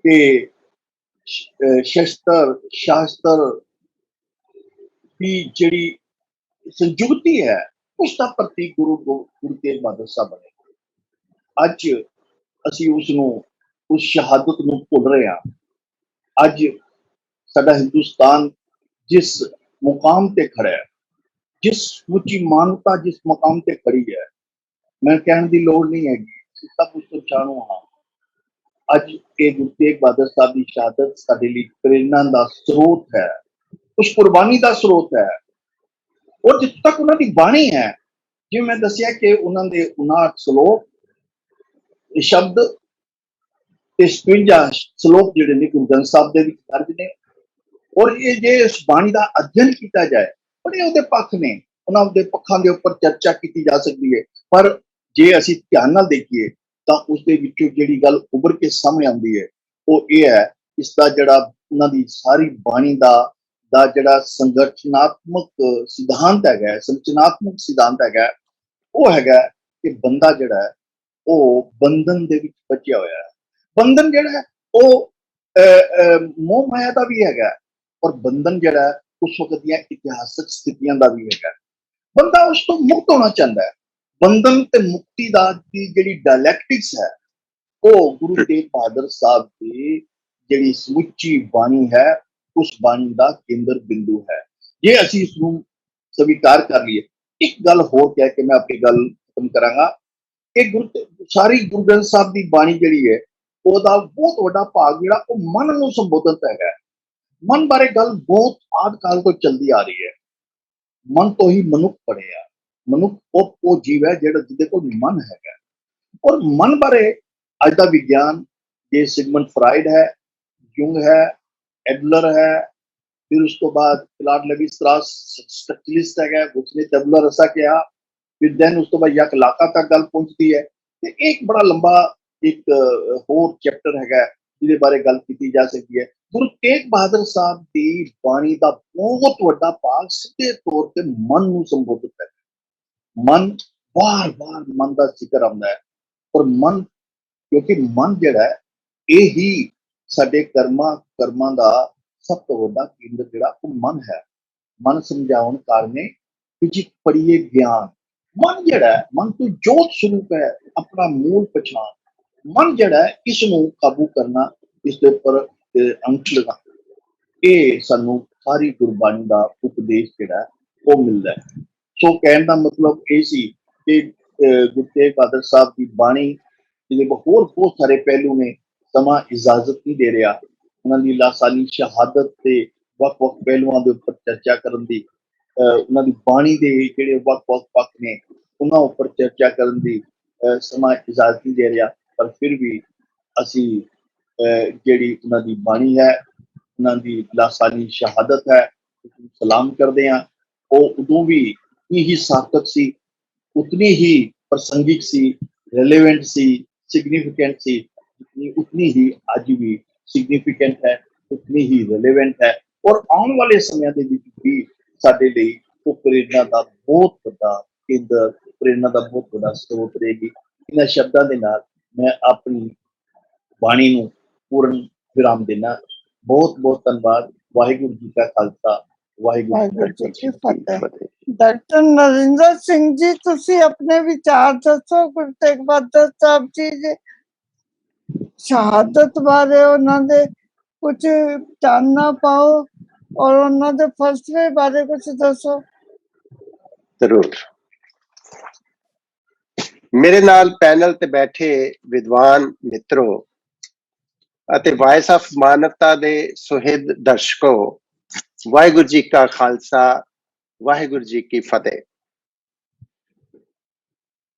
ਕਿ ਸ਼ਸਤਰ ਸ਼ਾਸਤਰ ਦੀ ਜਿਹੜੀ ਸੰਯੁਕਤੀ ਹੈ, ਉਸ ਦਾ ਪ੍ਰਤੀਕ ਗੁਰੂ ਤੇਗ ਬਹਾਦਰ ਸਾਹਿਬ ਬਣੇ। ਅੱਜ ਅਸੀਂ ਉਸ ਸ਼ਹਾਦਤ ਨੂੰ ਭੁੱਲ ਰਹੇ ਹਾਂ। ਅੱਜ ਸਾਡਾ ਹਿੰਦੁਸਤਾਨ ਜਿਸ ਮੁਕਾਮ ਤੇ ਖੜਾ ਹੈ, ਜਿਸ ਉੱਚੀ ਮਾਨਵਤਾ ਜਿਸ ਮੁਕਾਮ ਤੇ ਖੜੀ ਹੈ, ਮੈਂ ਕਹਿਣ ਦੀ ਲੋੜ ਨਹੀਂ ਹੈਗੀ, ਸਭ ਉਸ ਤੋਂ ਜਾਣੂ ਹਾਂ। ਅੱਜ ਇਹ ਗੁਰੂ ਤੇਗ ਬਹਾਦਰ ਸਾਹਿਬ ਦੀ ਸ਼ਹਾਦਤ ਸਾਡੇ ਲਈ ਪ੍ਰੇਰਨਾ ਦਾ ਸਰੋਤ ਹੈ, ਉਸ ਕੁਰਬਾਨੀ ਦਾ ਸਰੋਤ ਹੈ। ਔਰ ਜਿੱਥੇ ਤੱਕ ਉਹਨਾਂ ਦੀ ਬਾਣੀ ਹੈ, ਜਿਵੇਂ ਮੈਂ ਦੱਸਿਆ ਕਿ ਉਹਨਾਂ ਦੇ 59 ਸ਼ਲੋਕ, ਸ਼ਬਦ ਤੇ 57 ਸ਼ਲੋਕ ਜਿਹੜੇ ਨੇ ਗੁਰੂ ਗ੍ਰੰਥ ਸਾਹਿਬ ਦੇ ਵਿੱਚ ਦਰਜ ਨੇ। ਔਰ ਇਹ ਜੇ ਇਸ ਬਾਣੀ ਦਾ ਅਧਿਐਨ ਕੀਤਾ ਜਾਏ, ਬੜੇ ਉਹਦੇ ਪੱਖ ਨੇ, ਉਹਨਾਂ ਦੇ ਪੱਖਾਂ ਦੇ ਉੱਪਰ ਚਰਚਾ ਕੀਤੀ ਜਾ ਸਕਦੀ ਹੈ। ਪਰ ਜੇ ਅਸੀਂ ਧਿਆਨ ਨਾਲ ਦੇਖੀਏ ਤਾਂ ਉਸਦੇ ਵਿੱਚੋਂ ਜਿਹੜੀ ਗੱਲ ਉੱਭਰ ਕੇ ਸਾਹਮਣੇ ਆਉਂਦੀ ਹੈ ਉਹ ਇਹ ਹੈ, ਇਸ ਦਾ ਜਿਹੜਾ ਉਹਨਾਂ ਦੀ ਸਾਰੀ ਬਾਣੀ ਦਾ ਜਿਹੜਾ ਸੰਗਠਨਾਤਮਕ ਸਿਧਾਂਤ ਹੈਗਾ, ਸੰਰਚਨਾਤਮਕ ਸਿਧਾਂਤ ਹੈਗਾ, ਉਹ ਹੈਗਾ ਕਿ ਬੰਦਾ ਜਿਹੜਾ ਹੈ ਉਹ ਬੰਧਨ ਦੇ ਵਿੱਚ ਬਚਿਆ ਹੋਇਆ ਹੈ। ਬੰਧਨ ਜਿਹੜਾ ਹੈ ਉਹ ਮੋਹ ਮਾਇਆ ਦਾ ਵੀ ਹੈਗਾ, ਔਰ ਬੰਧਨ ਜਿਹੜਾ ਹੈ ਉਸ ਵਕਤ ਦੀਆਂ ਇਤਿਹਾਸਕ ਸਥਿਤੀਆਂ ਦਾ ਵੀ ਹੈਗਾ। ਬੰਦਾ ਉਸ ਤੋਂ ਮੁਕਤ ਹੋਣਾ ਚਾਹੁੰਦਾ ਹੈ। ਬੰਧਨ ਤੇ ਮੁਕਤੀ ਦਾ ਦੀ ਜਿਹੜੀ ਡਾਇਲੈਕਟਿਕਸ ਹੈ, ਉਹ ਗੁਰੂ ਤੇਗ ਬਹਾਦਰ ਸਾਹਿਬ ਦੀ ਜਿਹੜੀ ਸਮੁੱਚੀ ਬਾਣੀ ਹੈ, ਉਸ ਬਾਣੀ ਦਾ ਕੇਂਦਰ ਬਿੰਦੂ ਹੈ। ਜੇ ਅਸੀਂ ਇਸ ਨੂੰ ਸਵੀਕਾਰ ਕਰ ਲਈਏ, ਇੱਕ ਗੱਲ ਹੋਰ ਕਹਿ ਕੇ ਮੈਂ ਆਪਣੀ ਗੱਲ ਖਤਮ ਕਰਾਂਗਾ। ਇਹ ਸਾਰੀ ਗੁਰੂ ਗ੍ਰੰਥ ਸਾਹਿਬ ਦੀ ਬਾਣੀ ਜਿਹੜੀ ਹੈ, ਉਹਦਾ ਬਹੁਤ ਵੱਡਾ ਭਾਗ ਜਿਹੜਾ ਉਹ ਮਨ ਨੂੰ ਸੰਬੋਧਿਤ ਹੈਗਾ। ਮਨ ਬਾਰੇ ਗੱਲ ਬਹੁਤ ਆਦਿ ਕਾਲ ਤੋਂ ਚੱਲਦੀ ਆ ਰਹੀ ਹੈ। ਮਨ ਤੋਂ ਹੀ ਮਨੁੱਖ ਬਣਿਆ। ਮਨੁੱਖ ਉਹ ਜੀਵ ਹੈ ਜਿਹੜਾ ਜਿਹਦੇ ਕੋਲ ਮਨ ਹੈਗਾ। ਔਰ ਮਨ ਬਾਰੇ ਅੱਜ ਦਾ ਵਿਗਿਆਨ, ਜੇ ਸਿਗਮੰਡ ਫਰਾਇਡ ਹੈ, ਜੁੰਗ ਹੈ, ਐਡਲਰ ਹੈ, ਫਿਰ ਉਸ ਤੋਂ ਬਾਅਦ ਕਲਾਡ ਲੈਵੀ ਸਟ੍ਰਾਸ ਸਟਰਕਚਰਲਿਸਟ ਹੈਗਾ, ਉਸਨੇ ਟੈਬੂਲਾ ਰਸਾ ਕਿਹਾ, ਫਿਰ ਦੈਨ ਉਸ ਤੋਂ ਬਾਅਦ ਯਕ ਲਾਕਾ ਤੱਕ ਗੱਲ ਪਹੁੰਚਦੀ ਹੈ। ਤੇ ਇੱਕ ਬੜਾ ਲੰਬਾ ਇੱਕ ਹੋਰ ਚੈਪਟਰ ਹੈਗਾ ਜਿਹਦੇ ਬਾਰੇ ਗੱਲ ਕੀਤੀ ਜਾ ਸਕਦੀ ਹੈ। ਗੁਰੂ ਤੇਗ ਬਹਾਦਰ ਸਾਹਿਬ ਦੀ ਬਾਣੀ ਦਾ ਬਹੁਤ ਵੱਡਾ ਭਾਗ ਸਿੱਧੇ ਤੌਰ ਤੇ ਮਨ ਨੂੰ ਸੰਬੋਧਿਤ ਹੈ। ਮਨ ਬਾਰ-ਬਾਰ ਮਨ ਦਾ ਜ਼ਿਕਰ ਆਉਂਦਾ ਹੈ, ਔਰ ਮਨ, ਕਿਉਂਕਿ ਮਨ ਜਿਹੜਾ ਹੈ ਇਹ ਹੀ ਸਾਡੇ ਕਰਮਾਂ ਦਾ ਸਭ ਤੋਂ ਵੱਡਾ ਕੇਂਦਰ ਜਿਹੜਾ ਉਹ ਮਨ ਹੈ। ਮਨ ਸਮਝਾਉਣ ਕਾਰਨੇ ਕਿ ਪੜੀਏ ਗਿਆਨ। ਮਨ ਜਿਹੜਾ ਹੈ, ਮਨ ਤੋਂ ਜੋਤ ਸਰੂਪ ਹੈ, ਆਪਣਾ ਮੂਲ ਪਛਾਣ। ਮਨ ਜਿਹੜਾ ਹੈ, ਇਸ ਨੂੰ ਕਾਬੂ ਕਰਨਾ, ਇਸ ਦੇ ਉੱਪਰ ਅੰਕ ਲਗਾ, ਇਹ ਸਾਨੂੰ ਸਾਰੀ ਗੁਰਬਾਣੀ ਦਾ ਉਪਦੇਸ਼ ਜਿਹੜਾ ਉਹ ਮਿਲਦਾ ਹੈ। ਸੋ ਕਹਿਣ ਦਾ ਮਤਲਬ ਇਹ ਸੀ ਕਿ ਗੁਰੂ ਤੇਗ ਬਹਾਦਰ ਸਾਹਿਬ ਦੀ ਬਾਣੀ ਜਿਹਦੇ ਹੋਰ ਬਹੁਤ ਸਾਰੇ ਪਹਿਲੂ ਨੇ, ਸਮਾਂ ਇਜਾਜ਼ਤ ਨਹੀਂ ਦੇ ਰਿਹਾ ਉਹਨਾਂ ਦੀ ਲਾਸਾਨੀ ਸ਼ਹਾਦਤ ਤੇ ਵੱਖ-ਵੱਖ ਪਹਿਲੂਆਂ ਦੇ ਉੱਪਰ ਚਰਚਾ ਕਰਨ ਦੀ, ਉਹਨਾਂ ਦੀ ਬਾਣੀ ਦੇ ਜਿਹੜੇ ਵੱਖ-ਵੱਖ ਪੱਖ ਨੇ ਉਹਨਾਂ ਉੱਪਰ ਚਰਚਾ ਕਰਨ ਦੀ ਸਮਾਂ ਇਜਾਜ਼ਤ ਨਹੀਂ ਦੇ ਰਿਹਾ। ਪਰ ਫਿਰ ਵੀ ਅਸੀਂ ਜਿਹੜੀ ਉਹਨਾਂ ਦੀ ਬਾਣੀ ਹੈ, ਉਹਨਾਂ ਦੀ ਲਾਸਾਨੀ ਸ਼ਹਾਦਤ ਹੈ, ਸਲਾਮ ਕਰਦੇ ਹਾਂ। ਉਹ ਉਦੋਂ ਵੀ ਹੀ ਸਾਰਥਕ ਸੀ, ਉਤਨੀ ਹੀ ਪ੍ਰਸੰਗਿਕ ਸੀ, ਰੈਲੇਵੈਂਟ ਸੀ, ਸਿਗਨੀਫिकेंट ਸੀ, उतनी ही ਅੱਜ ਵੀ ਸਿਗਨੀਫिकेंट ਹੈ, ਉਤਨੀ ਹੀ ਰੈਲੇਵੈਂਟ ਹੈ। ਔਰ ਆਉਣ ਵਾਲੇ ਸਮਿਆਂ ਦੇ ਵਿੱਚ ਵੀ ਸਾਡੇ ਲਈ ਉਹ ਪ੍ਰੇਰਨਾ ਦਾ ਬਹੁਤ ਵੱਡਾ ਕੇਂਦਰ, ਪ੍ਰੇਰਨਾ ਦਾ ਬਹੁਤ ਵੱਡਾ ਸਰੋਤ ਰਹੇਗੀ। ਇਹਨਾਂ ਸ਼ਬਦਾਂ ਦੇ ਨਾਲ ਮੈਂ ਆਪਣੀ ਬਾਣੀ ਨੂੰ ਪੂਰਨ ਵਿਰਾਮ ਦੇਣਾ। ਬਹੁਤ ਬਹੁਤ ਧੰਨਵਾਦ। ਵਾਹਿਗੁਰੂ ਜੀ ਕਾ ਖਾਲਸਾ, ਵਾਹਿਗੁਰੂ ਜੀ ਕੀ ਫਤਿਹ। ਡਾਕਟਰ ਨਰਿੰਦਰ ਸਿੰਘ ਜੀ, ਤੁਸੀਂ ਆਪਣੇ ਵਿਚਾਰ ਦੱਸੋ ਗੁਰੂ ਤੇਗ ਬਹਾਦਰ ਸਾਹਿਬ ਜੀ ਦੇ ਸ਼ਹਾਦਤ ਬਾਰੇ, ਉਹਨਾਂ ਦੇ ਕੁਝ ਜਾਨਣਾ ਪਾਓ ਔਰ ਉਹਨਾਂ ਦੇ ਫਲਸਫੇ ਬਾਰੇ ਕੁਝ ਦੱਸੋ। ਜ਼ਰੂਰ। ਮੇਰੇ ਨਾਲ ਪੈਨਲ ਤੇ ਬੈਠੇ ਵਿਦਵਾਨ ਮਿੱਤਰੋ ਅਤੇ ਵਾਇਸ ਆਫ ਮਾਨਵਤਾ ਦੇ ਸੁਹਿਰਦ ਦਰਸ਼ਕੋ, ਵਾਹਿਗੁਰੂ ਜੀ ਕਾ ਖਾਲਸਾ, ਵਾਹਿਗੁਰੂ ਜੀ ਕੀ ਫਤਿਹ।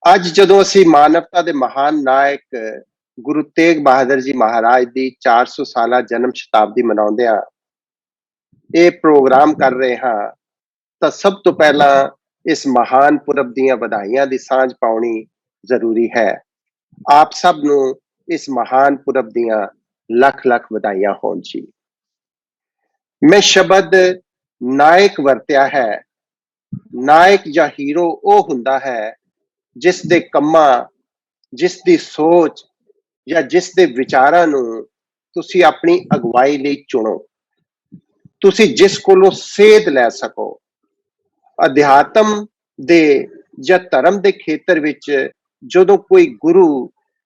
ਅੱਜ ਜਦੋਂ ਅਸੀਂ ਮਾਨਵਤਾ ਦੇ ਮਹਾਨ ਨਾਇਕ ਗੁਰੂ ਤੇਗ ਬਹਾਦਰ ਜੀ ਮਹਾਰਾਜ ਦੀ 400 ਸਾਲਾ ਜਨਮ ਸ਼ਤਾਬਦੀ ਮਨਾਉਂਦੇ ਹਾਂ, ਇਹ ਪ੍ਰੋਗਰਾਮ ਕਰ ਰਹੇ ਹਾਂ, ਤਾਂ ਸਭ ਤੋਂ ਪਹਿਲਾਂ ਇਸ ਮਹਾਨ ਪੁਰਬ ਦੀਆਂ ਵਧਾਈਆਂ ਦੀ ਸਾਂਝ ਪਾਉਣੀ ਜ਼ਰੂਰੀ ਹੈ। ਆਪ ਸਭ ਨੂੰ ਇਸ ਮਹਾਨ ਪੁਰਬ ਦੀਆਂ ਲੱਖ ਲੱਖ ਵਧਾਈਆਂ ਹੋਣ ਜੀ। ਮੈਂ ਸ਼ਬਦ ਨਾਇਕ ਵਰਤਿਆ ਹੈ। ਨਾਇਕ ਜਾਂ ਹੀਰੋ ਉਹ ਹੁੰਦਾ ਹੈ ਜਿਸ ਦੇ ਕੰਮਾਂ, ਜਿਸ ਦੀ ਸੋਚ ਜਾਂ ਜਿਸ ਦੇ ਵਿਚਾਰਾਂ ਨੂੰ ਤੁਸੀਂ ਆਪਣੀ ਅਗਵਾਈ ਲਈ ਚੁਣੋ, ਤੁਸੀਂ ਜਿਸ ਕੋਲੋਂ ਸੇਧ ਲੈ ਸਕੋ। ਅਧਿਆਤਮ ਦੇ ਜਾਂ ਧਰਮ ਦੇ ਖੇਤਰ ਵਿੱਚ ਜਦੋਂ ਕੋਈ ਗੁਰੂ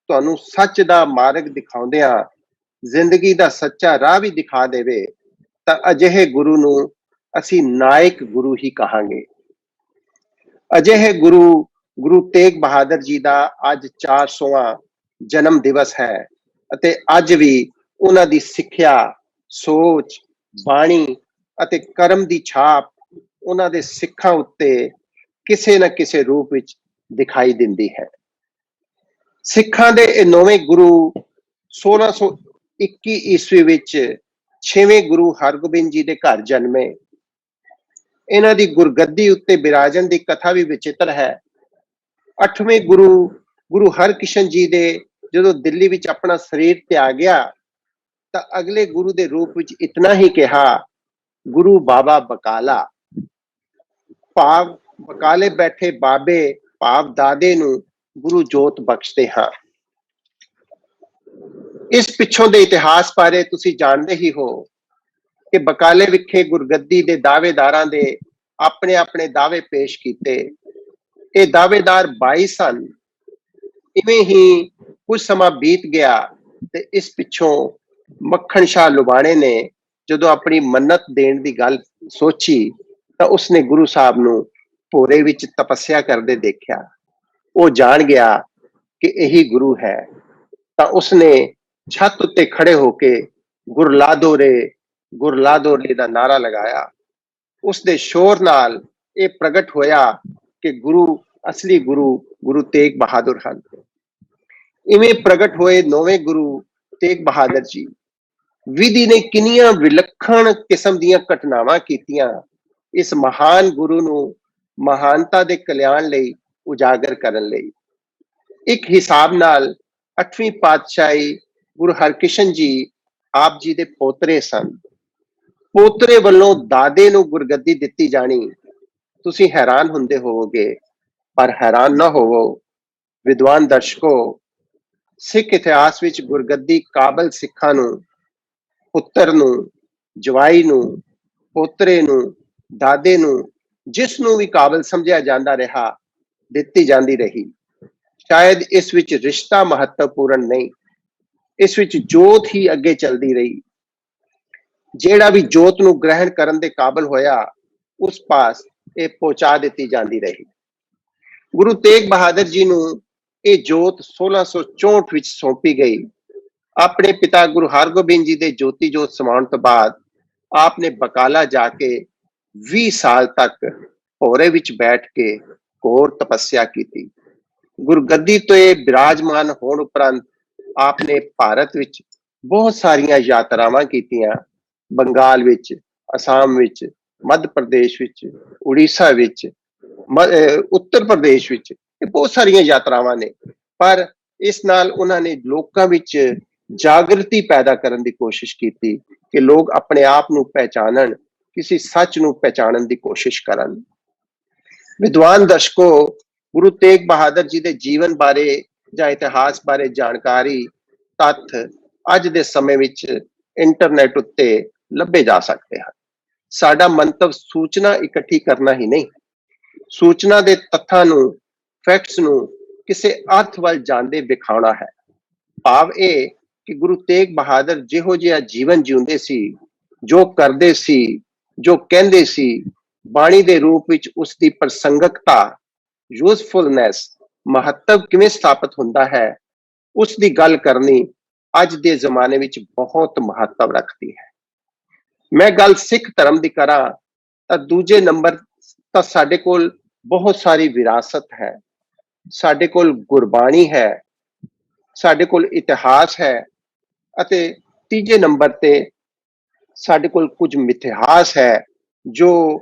ਤੁਹਾਨੂੰ ਸੱਚ ਦਾ ਮਾਰਗ ਦਿਖਾਉਂਦਿਆਂ ਜ਼ਿੰਦਗੀ ਦਾ ਸੱਚਾ ਰਾਹ ਵੀ ਦਿਖਾ ਦੇਵੇ, ਤਾਂ ਅਜਿਹੇ ਗੁਰੂ ਨੂੰ ਅਸੀਂ ਨਾਇਕ ਗੁਰੂ ਹੀ ਕਹਾਂਗੇ। ਅਜਿਹੇ ਗੁਰੂ ਤੇਗ ਬਹਾਦਰ ਜੀ ਦਾ ਅੱਜ 400ਵਾਂ ਜਨਮ ਦਿਵਸ ਹੈ ਅਤੇ ਅੱਜ ਵੀ ਉਹਨਾਂ ਦੀ ਸਿੱਖਿਆ, ਸੋਚ, ਬਾਣੀ ਅਤੇ ਕਰਮ ਦੀ ਛਾਪ ਉਹਨਾਂ ਦੇ ਸਿੱਖਾਂ ਉੱਤੇ ਕਿਸੇ ਨਾ ਕਿਸੇ ਰੂਪ ਵਿੱਚ ਦਿਖਾਈ ਦਿੰਦੀ ਹੈ। ਸਿੱਖਾਂ ਦੇ ਇਹ ਨੌਵੇਂ ਗੁਰੂ 1621 ਈਸਵੀ ਵਿੱਚ 6ਵੇਂ ਗੁਰੂ ਹਰਗੋਬਿੰਦ ਜੀ ਦੇ ਘਰ ਜਨਮੇ। ਇਹਨਾਂ ਦੀ ਗੁਰਗੱਦੀ ਉੱਤੇ ਬਿਰਾਜਣ ਦੀ ਕਥਾ ਵੀ ਵਿਚਿੱਤਰ ਹੈ। 8ਵੇਂ ਗੁਰੂ ਹਰਕ੍ਰਿਸ਼ਨ ਜੀ ਦੇ ਜਦੋਂ ਦਿੱਲੀ ਵਿੱਚ ਆਪਣਾ ਸਰੀਰ ਤਿਆਗਿਆ ਤਾਂ ਅਗਲੇ ਗੁਰੂ ਦੇ ਰੂਪ ਵਿੱਚ ਇਤਨਾ ਹੀ ਕਿਹਾ, ਗੁਰੂ ਬਾਬਾ ਬਕਾਲਾ, ਭਾਵ ਬਕਾਲੇ ਬੈਠੇ ਬਾਬੇ ਭਾਵ ਦਾਦੇ ਨੂੰ ਗੁਰੂ ਜੋਤ ਬਖਸ਼ਦੇ ਹਾਂ। ਇਸ ਪਿੱਛੋਂ ਦੇ ਇਤਿਹਾਸ ਬਾਰੇ ਤੁਸੀਂ ਜਾਣਦੇ ਹੀ ਹੋ ਕਿ ਬਕਾਲੇ ਵਿਖੇ ਗੁਰਗੱਦੀ ਦੇ ਦਾਅਵੇਦਾਰਾਂ ਦੇ ਆਪਣੇ ਆਪਣੇ ਦਾਅਵੇ ਪੇਸ਼ ਕੀਤੇ। ਇਹ ਦਾਅਵੇਦਾਰ 22 ਸਨ। ਇਵੇਂ ਹੀ ਕੁਝ ਸਮਾਂ ਬੀਤ ਗਿਆ ਤੇ ਇਸ ਪਿੱਛੋਂ ਮੱਖਣ ਸ਼ਾਹ ਲੁਬਾਣੇ ਨੇ ਜਦੋਂ ਆਪਣੀ ਮੰਨਤ ਦੇਣ ਦੀ ਗੱਲ ਸੋਚੀ ਤਾਂ ਉਸਨੇ ਗੁਰੂ ਸਾਹਿਬ ਨੂੰ ਭੋਰੇ ਵਿੱਚ ਤਪੱਸਿਆ ਕਰਦੇ ਦੇਖਿਆ। ਉਹ ਜਾਣ ਗਿਆ ਕਿ ਇਹੀ ਗੁਰੂ ਹੈ, ਤਾਂ ਉਸਨੇ ਛੱਤ ਉੱਤੇ ਖੜੇ ਹੋ ਕੇ ਗੁਰਲਾਦੋ ਰੇ ਦਾ ਨਾਰਾ ਲਗਾਇਆ। ਉਸਦੇ ਸ਼ੋਰ ਨਾਲ ਇਹ ਪ੍ਰਗਟ ਹੋਇਆ ਕਿ ਅਸਲੀ ਗੁਰੂ ਤੇਗ ਬਹਾਦਰ ਹਨ। ਇਵੇਂ ਪ੍ਰਗਟ ਹੋਏ ਨੌਵੇਂ ਗੁਰੂ ਤੇਗ ਬਹਾਦਰ ਜੀ। ਵਿਧੀ ਨੇ ਕਿੰਨੀਆਂ ਵਿਲੱਖਣ ਕਿਸਮ ਦੀਆਂ ਘਟਨਾਵਾਂ ਕੀਤੀਆਂ ਇਸ ਮਹਾਨ ਗੁਰੂ ਨੂੰ ਮਹਾਨਤਾ ਦੇ ਕਲਿਆਣ ਲਈ ਉਜਾਗਰ ਕਰਨ ਲਈ। ਇੱਕ ਹਿਸਾਬ ਨਾਲ 8ਵੀਂ ਪਾਤਸ਼ਾਹੀ ਗੁਰੂ ਹਰਕ੍ਰਿਸ਼ਨ ਜੀ ਆਪ ਜੀ ਦੇ ਪੋਤਰੇ ਸਨ। ਪੋਤਰੇ ਵੱਲੋਂ ਦਾਦੇ ਨੂੰ ਗੁਰਗੱਦੀ ਦਿੱਤੀ ਜਾਣੀ, ਤੁਸੀਂ ਹੈਰਾਨ ਹੁੰਦੇ ਹੋਵੋਗੇ, ਪਰ ਹੈਰਾਨ ਨਾ ਹੋਵੋ ਵਿਦਵਾਨ ਦਰਸ਼ਕੋ। ਸਿੱਖ ਇਤਿਹਾਸ ਵਿੱਚ ਗੁਰਗੱਦੀ ਕਾਬਲ ਸਿੱਖਾਂ ਨੂੰ, ਪੁੱਤਰ ਨੂੰ, ਜਵਾਈ ਨੂੰ, ਪੋਤਰੇ ਨੂੰ, ਦਾਦੇ ਨੂੰ, ਜਿਸ ਨੂੰ ਵੀ ਕਾਬਲ ਸਮਝਿਆ ਜਾਂਦਾ ਰਿਹਾ, ਦਿੱਤੀ ਜਾਂਦੀ ਰਹੀ। ਸ਼ਾਇਦ ਇਸ ਵਿੱਚ ਰਿਸ਼ਤਾ ਮਹੱਤਵਪੂਰਨ ਨਹੀਂ, ਇਸ ਵਿੱਚ ਜੋਤ ਹੀ ਅੱਗੇ ਚੱਲਦੀ ਰਹੀ। ਜਿਹੜਾ ਵੀ ਜੋਤ ਨੂੰ ਗ੍ਰਹਿਣ ਕਰਨ ਦੇ ਕਾਬਲ ਹੋਇਆ, ਉਸ ਪਾਸ ਇਹ ਪਹੁੰਚਾ ਦਿੱਤੀ ਜਾਂਦੀ ਰਹੀ। ਗੁਰੂ ਤੇਗ ਬਹਾਦਰ ਜੀ ਨੂੰ ਇਹ ਜੋਤ 1664 ਵਿੱਚ ਸੌਂਪੀ ਗਈ। ਆਪਣੇ ਪਿਤਾ ਗੁਰੂ ਹਰਗੋਬਿੰਦ ਜੀ ਦੇ ਜੋਤੀ ਜੋਤ ਸਮਾਉਣ ਤੋਂ ਬਾਅਦ ਆਪ ਨੇ ਬਕਾਲਾ ਜਾ ਕੇ 20 ਸਾਲ ਤੱਕ ਭੋਰੇ ਵਿੱਚ ਬੈਠ ਕੇ ਘੋਰ ਤਪੱਸਿਆ ਕੀਤੀ। ਗੁਰਗੱਦੀ ਤੇ ਬਿਰਾਜਮਾਨ ਹੋਣ ਉਪਰੰਤ ਆਪ ਨੇ ਭਾਰਤ ਵਿੱਚ ਬਹੁਤ ਸਾਰੀਆਂ ਯਾਤਰਾਵਾਂ ਕੀਤੀਆਂ। ਬੰਗਾਲ ਵਿੱਚ, ਅਸਾਮ ਵਿੱਚ, ਮੱਧ ਪ੍ਰਦੇਸ਼ ਵਿੱਚ, ਉੜੀਸਾ ਵਿੱਚ, ਉੱਤਰ ਪ੍ਰਦੇਸ਼ ਵਿੱਚ, ਇਹ ਬਹੁਤ ਸਾਰੀਆਂ ਯਾਤਰਾਵਾਂ ਨੇ। ਪਰ ਇਸ ਨਾਲ ਉਹਨਾਂ ਨੇ ਲੋਕਾਂ ਵਿੱਚ ਜਾਗਰਤੀ ਪੈਦਾ ਕਰਨ ਦੀ ਕੋਸ਼ਿਸ਼ ਕੀਤੀ ਕਿ ਲੋਕ ਆਪਣੇ ਆਪ ਨੂੰ ਪਹਿਚਾਨਣ, ਕਿਸੇ ਸੱਚ ਨੂੰ ਪਹਿਚਾਨਣ ਦੀ ਕੋਸ਼ਿਸ਼ ਕਰਨ। ਵਿਦਵਾਨ ਦਰਸ਼ਕੋ, ਗੁਰੂ ਤੇਗ ਬਹਾਦਰ ਜੀ ਦੇ ਜੀਵਨ ਬਾਰੇ ਜਾਂ ਇਤਿਹਾਸ ਬਾਰੇ ਜਾਣਕਾਰੀ, ਤੱਥ ਅੱਜ ਦੇ ਸਮੇਂ ਵਿੱਚ ਇੰਟਰਨੈਟ ਉੱਤੇ ਲੱਭੇ ਜਾ ਸਕਦੇ ਹਨ। ਸਾਡਾ ਮੰਤਵ ਸੂਚਨਾ ਇਕੱਠੀ ਕਰਨਾ ਹੀ ਨਹੀਂ, ਸੂਚਨਾ ਦੇ ਤੱਥਾਂ ਨੂੰ, ਫੈਕਟਸ ਨੂੰ ਕਿਸੇ ਅਰਥ ਵੱਲ ਜਾਂਦੇ ਵਿਖਾਉਣਾ ਹੈ। ਭਾਵ ਇਹ ਕਿ ਗੁਰੂ ਤੇਗ ਬਹਾਦਰ ਜਿਹੋ ਜਿਹਾ ਜੀਵਨ ਜਿਉਂਦੇ ਸੀ, ਜੋ ਕਰਦੇ ਸੀ, ਜੋ ਕਹਿੰਦੇ ਸੀ, ਬਾਣੀ ਦੇ ਰੂਪ ਵਿੱਚ ਉਸ ਦੀ ਪ੍ਰਸੰਗਕਤਾ, ਯੂਜ਼ਫੁਲਨੈਸ, ਮਹੱਤਵ ਕਿਵੇਂ ਸਥਾਪਿਤ ਹੁੰਦਾ ਹੈ, ਉਸ ਦੀ ਗੱਲ ਕਰਨੀ ਅੱਜ ਦੇ ਜ਼ਮਾਨੇ ਵਿੱਚ ਬਹੁਤ ਮਹੱਤਵ ਰੱਖਦੀ ਹੈ। ਮੈਂ ਗੱਲ ਸਿੱਖ ਧਰਮ ਦੀ ਕਰਾਂ ਤਾਂ ਦੂਜੇ ਨੰਬਰ ਤਾਂ ਸਾਡੇ ਕੋਲ ਬਹੁਤ ਸਾਰੀ ਵਿਰਾਸਤ ਹੈ, ਸਾਡੇ ਕੋਲ ਗੁਰਬਾਣੀ ਹੈ, ਸਾਡੇ ਕੋਲ ਇਤਿਹਾਸ ਹੈ, ਅਤੇ ਤੀਜੇ ਨੰਬਰ ਤੇ ਸਾਡੇ ਕੋਲ ਕੁਝ ਮਿਥਿਹਾਸ ਹੈ ਜੋ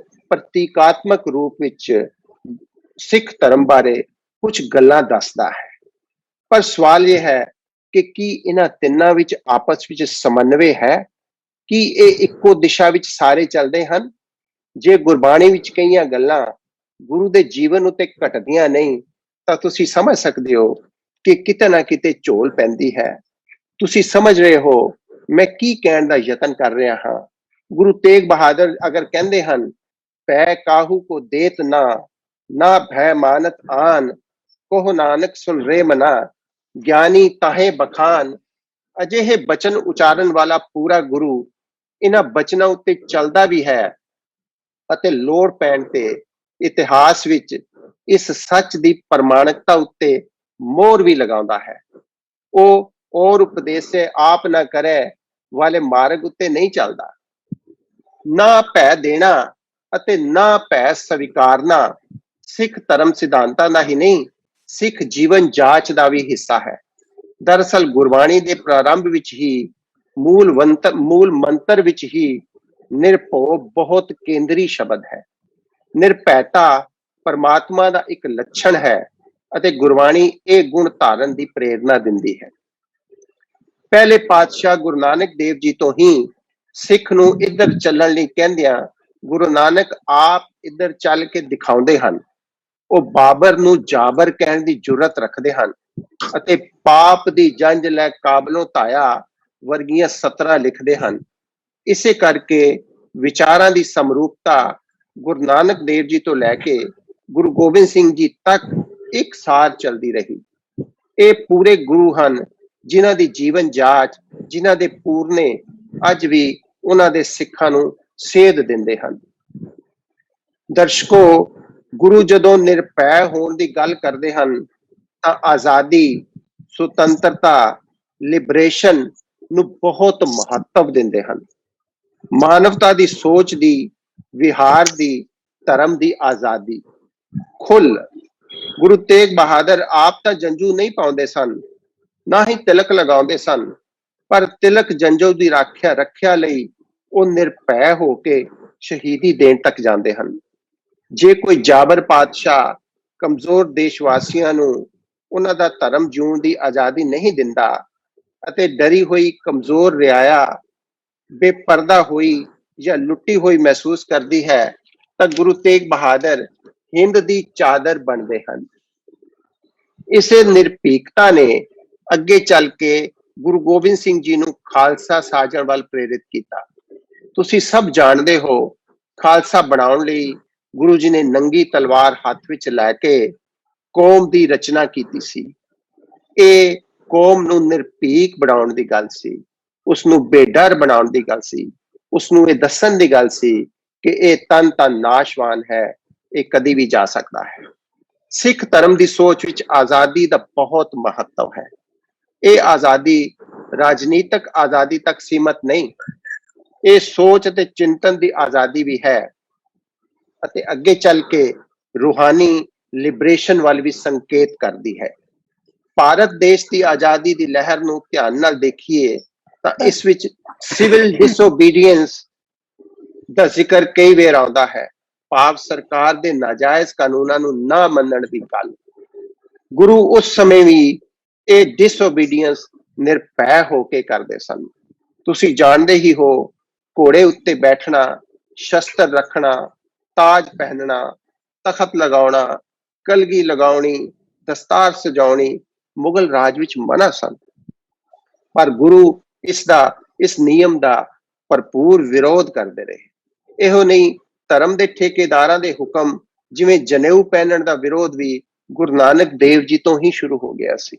ਪ੍ਰਤੀਕਾਤਮਕ ਰੂਪ ਵਿੱਚ ਸਿੱਖ ਧਰਮ ਬਾਰੇ ਕੁਝ ਗੱਲਾਂ ਦੱਸਦਾ ਹੈ। ਪਰ ਸਵਾਲ ਇਹ ਹੈ ਕਿ ਕੀ ਇਹਨਾਂ ਤਿੰਨਾਂ ਵਿੱਚ ਆਪਸ ਵਿੱਚ ਸਮਨਵੈ ਹੈ? ਕੀ ਇਹ ਇੱਕੋ ਦਿਸ਼ਾ ਵਿੱਚ ਸਾਰੇ ਚੱਲਦੇ ਹਨ? ਜੇ ਗੁਰਬਾਣੀ ਵਿੱਚ ਕਈਆਂ ਗੱਲਾਂ ਗੁਰੂ ਦੇ ਜੀਵਨ ਉੱਤੇ ਘਟਦੀਆਂ ਨਹੀਂ, ਤਾਂ ਤੁਸੀਂ ਸਮਝ ਸਕਦੇ ਹੋ ਕਿ ਕਿਤੇ ਨਾ ਕਿਤੇ ਝੋਲ ਪੈਂਦੀ ਹੈ। ਤੁਸੀਂ ਸਮਝ ਰਹੇ ਹੋ ਮੈਂ ਕੀ ਕਹਿਣ ਦਾ ਯਤਨ ਕਰ ਰਿਹਾ ਹਾਂ। ਗੁਰੂ ਤੇਗ ਬਹਾਦਰ ਅਗਰ ਕਹਿੰਦੇ ਹਨ, ਭੈ ਕਾਹੂ ਕੋ ਦੇਤ ਨਾ, ਨਾ ਭੈ ਮਾਨਤ ਆਨ, ਕੋਹ ਨਾਨਕ ਸੁਨ ਰੇ ਮਨਾ, ਗਿਆਨੀ ਤਾਹੇ ਬਖਾਨ। ਅਜਿਹੇ ਬਚਨ ਉਚਾਰਨ ਵਾਲਾ ਪੂਰਾ ਗੁਰੂ ਇਹਨਾਂ ਬਚਨਾਂ ਉੱਤੇ ਚੱਲਦਾ ਵੀ ਹੈ ਅਤੇ ਲੋੜ ਪੈਣ ਤੇ ਇਤਿਹਾਸ ਵਿੱਚ ਇਸ ਸੱਚ ਦੀ ਪ੍ਰਮਾਣਿਕਤਾ ਉੱਤੇ ਮੋਹਰ ਵੀ ਲਗਾਉਂਦਾ ਹੈ। ਉਹ ਔਰ ਉਪਦੇਸੇ ਆਪ ਨਾ ਕਰੇ ਵਾਲੇ ਮਾਰਗ ਉੱਤੇ ਨਹੀਂ ਚੱਲਦਾ। ਨਾ ਭੈ ਦੇਣਾ ਅਤੇ ਨਾ ਭੈ ਸਵੀਕਾਰਨਾ ਸਿੱਖ ਧਰਮ ਸਿਧਾਂਤਾਂ ਦਾ ਹੀ ਨਹੀਂ, ਸਿੱਖ ਜੀਵਨ ਜਾਂਚ ਦਾ ਵੀ ਹਿੱਸਾ ਹੈ। ਦਰਅਸਲ ਗੁਰਬਾਣੀ ਦੇ ਪ੍ਰਾਰੰਭ ਵਿੱਚ ਹੀ, ਮੂਲ ਮੰਤਰ ਵਿੱਚ ਹੀ ਨਿਰਭਉ ਬਹੁਤ ਕੇਂਦਰੀ ਸ਼ਬਦ ਹੈ। ਨਿਰਭੈਤਾ ਪਰਮਾਤਮਾ ਦਾ ਇੱਕ ਲੱਛਣ ਹੈ ਅਤੇ ਗੁਰਬਾਣੀ ਇਹ ਗੁਣ ਧਾਰਨ ਦੀ ਪ੍ਰੇਰਨਾ ਦਿੰਦੀ ਹੈ। ਪਹਿਲੇ ਪਾਤਸ਼ਾਹ ਗੁਰੂ ਨਾਨਕ ਦੇਵ ਜੀ ਤੋਂ ਹੀ ਸਿੱਖ ਨੂੰ ਇੱਧਰ ਚੱਲਣ ਲਈ ਕਹਿੰਦਿਆਂ ਗੁਰੂ ਨਾਨਕ ਆਪ ਇੱਧਰ ਚੱਲ ਕੇ ਦਿਖਾਉਂਦੇ ਹਨ। ਉਹ ਬਾਬਰ ਨੂੰ ਜਾਬਰ ਕਹਿਣ ਦੀ ਜੁਰਤ ਰੱਖਦੇ ਹਨ ਅਤੇ ਪਾਪ ਦੀ ਜੰਜ ਲੈ ਕਾਬਲੋਂ ਧਾਇਆ ਵਰਗੀਆਂ ਸਤਰਾਂ ਲਿਖਦੇ ਹਨ। ਇਸੇ ਕਰਕੇ ਵਿਚਾਰਾਂ ਦੀ ਸਮਰੂਪਤਾ ਗੁਰੂ ਨਾਨਕ ਦੇਵ ਜੀ ਤੋਂ ਲੈ ਕੇ ਗੁਰੂ ਗੋਬਿੰਦ ਸਿੰਘ ਜੀ ਤੱਕ ਇੱਕ ਸਾਰ ਚੱਲਦੀ ਰਹੀ। ਇਹ ਪੂਰੇ ਗੁਰੂ ਹਨ ਜਿਨ੍ਹਾਂ ਦੀ ਜੀਵਨ ਜਾਂਚ, ਜਿਨ੍ਹਾਂ ਦੇ ਪੂਰਨੇ ਅੱਜ ਵੀ ਉਹਨਾਂ ਦੇ ਸਿੱਖਾਂ ਨੂੰ ਸੇਧ ਦਿੰਦੇ ਹਨ। ਦਰਸ਼ਕੋ, ਗੁਰੂ ਜਦੋਂ ਨਿਰਭੈ ਹੋਣ ਦੀ ਗੱਲ ਕਰਦੇ ਹਨ ਤਾਂ ਆਜ਼ਾਦੀ, ਸੁਤੰਤਰਤਾ, ਲਿਬਰੇਸ਼ਨ ਨੂੰ ਬਹੁਤ ਮਹੱਤਵ ਦਿੰਦੇ ਹਨ। ਮਾਨਵਤਾ ਦੀ ਸੋਚ ਦੀ, ਵਿਹਾਰ ਦੀ, ਧਰਮ ਦੀ ਆਜ਼ਾਦੀ, ਖੁੱਲ। ਗੁਰੂ ਤੇਗ ਬਹਾਦਰ ਆਪ ਤਾਂ ਜੰਝੂ ਨਹੀਂ ਪਾਉਂਦੇ ਸਨ, ਨਾ ਹੀ ਤਿਲਕ ਲਗਾਉਂਦੇ ਸਨ, ਪਰ ਤਿਲਕ ਜੰਝੂ ਦੀ ਰੱਖਿਆ ਲਈ ਉਹ ਨਿਰਭੈ ਹੋ ਕੇ ਸ਼ਹੀਦੀ ਦੇਣ ਤੱਕ ਜਾਂਦੇ ਹਨ। ਜੇ ਕੋਈ ਜਾਬਰ ਪਾਤਸ਼ਾਹ ਕਮਜ਼ੋਰ ਦੇਸ਼ ਵਾਸੀਆਂ ਨੂੰ ਉਹਨਾਂ ਦਾ ਧਰਮ ਜਿਉਣ ਦੀ ਆਜ਼ਾਦੀ ਨਹੀਂ ਦਿੰਦਾ ਅਤੇ ਡਰੀ ਹੋਈ ਕਮਜ਼ੋਰ ਰਿਆਇਆ ਬੇਪਰਦਾ ਹੋਈ ਜਾਂ ਲੁੱਟੀ ਹੋਈ ਮਹਿਸੂਸ ਕਰਦੀ ਹੈ ਤਾਂ ਗੁਰੂ ਤੇਗ ਬਹਾਦਰ ਹਿੰਦ ਦੀ ਚਾਦਰ ਬਣਦੇ ਹਨ। ਇਸੇ ਨਿਰਭੀਕਤਾ ਨੇ ਅੱਗੇ ਚੱਲ ਕੇ ਗੁਰੂ ਗੋਬਿੰਦ ਸਿੰਘ ਜੀ ਨੂੰ ਖਾਲਸਾ ਸਾਜਣ ਵੱਲ ਪ੍ਰੇਰਿਤ ਕੀਤਾ। ਤੁਸੀਂ ਸਭ ਜਾਣਦੇ ਹੋ, ਖਾਲਸਾ ਬਣਾਉਣ ਲਈ ਗੁਰੂ ਜੀ ਨੇ ਨੰਗੀ ਤਲਵਾਰ ਹੱਥ ਵਿੱਚ ਲੈ ਕੇ ਕੌਮ ਦੀ ਰਚਨਾ ਕੀਤੀ ਸੀ। ਇਹ ਕੌਮ ਨੂੰ ਨਿਰਭੀਕ ਬਣਾਉਣ ਦੀ ਗੱਲ ਸੀ, ਉਸ ਨੂੰ ਬੇਡਰ ਬਣਾਉਣ ਦੀ ਗੱਲ ਸੀ, ਉਸ ਨੂੰ ਇਹ ਦੱਸਣ ਦੀ ਗੱਲ ਸੀ ਕਿ ਇਹ ਤਨ ਤਨ ਨਾਸ਼ਵਾਨ ਹੈ, ਇਹ ਕਦੀ ਵੀ ਜਾ ਸਕਦਾ ਹੈ। ਸਿੱਖ ਧਰਮ ਦੀ ਸੋਚ ਵਿੱਚ ਆਜ਼ਾਦੀ ਦਾ ਬਹੁਤ ਮਹੱਤਵ ਹੈ। ਇਹ ਆਜ਼ਾਦੀ ਰਾਜਨੀਤਿਕ ਆਜ਼ਾਦੀ ਤੱਕ ਸੀਮਤ ਨਹੀਂ, ਇਹ ਸੋਚ ਅਤੇ ਚਿੰਤਨ ਦੀ ਆਜ਼ਾਦੀ ਵੀ ਹੈ ਅਤੇ ਅੱਗੇ ਚੱਲ ਕੇ ਰੂਹਾਨੀ ਲਿਬਰੇਸ਼ਨ ਵੱਲ ਵੀ ਸੰਕੇਤ ਕਰਦੀ ਹੈ। ਭਾਰਤ ਦੇਸ਼ ਦੀ ਆਜ਼ਾਦੀ ਦੀ ਲਹਿਰ ਨੂੰ ਧਿਆਨ ਨਾਲ ਦੇਖੀਏ ਤਾਂ ਇਸ ਵਿੱਚ ਸਿਵਲ ਡਿਸਓਬੀਡੀਐਂਸ ਦਾ ਜ਼ਿਕਰ ਕਈ ਵਾਰ ਆਉਂਦਾ ਹੈ, ਭਾਵ ਸਰਕਾਰ ਦੇ ਨਾਜਾਇਜ਼ ਕਾਨੂੰਨਾਂ ਨੂੰ ਨਾ ਮੰਨਣ ਦੀ ਗੱਲ। ਗੁਰੂ ਉਸ ਸਮੇਂ ਵੀ ਇਹ ਡਿਸਓਬੀਡੀਐਂਸ ਨਿਰਭੈ ਹੋ ਕੇ ਕਰਦੇ ਸਨ। ਤੁਸੀਂ ਜਾਣਦੇ ਹੀ ਹੋ, ਘੋੜੇ ਉੱਤੇ ਬੈਠਣਾ, ਸ਼ਸਤਰ ਰੱਖਣਾ, ਤਾਜ ਪਹਿਨਣਾ, ਤਖਤ ਲਗਾਉਣਾ, ਕਲਗੀ ਲਗਾਉਣੀ, ਦਸਤਾਰ ਸਜਾਉਣੀ ਮੁਗਲ ਰਾਜ ਵਿੱਚ ਮਨਾ ਸਨ। ਪਰ ਗੁਰੂ ਇਸ ਨਿਯਮ ਦਾ ਭਰਪੂਰ ਵਿਰੋਧ ਕਰਦੇ ਰਹੇ। ਇਹੋ ਨਹੀਂ, ਧਰਮ ਦੇ ਠੇਕੇਦਾਰਾਂ ਦੇ ਹੁਕਮ ਜਿਵੇਂ ਜਨੇਊ ਪਹਿਨਣ ਦਾ ਵਿਰੋਧ ਵੀ ਗੁਰੂ ਨਾਨਕ ਦੇਵ ਜੀ ਤੋਂ ਹੀ ਸ਼ੁਰੂ ਹੋ ਗਿਆ ਸੀ।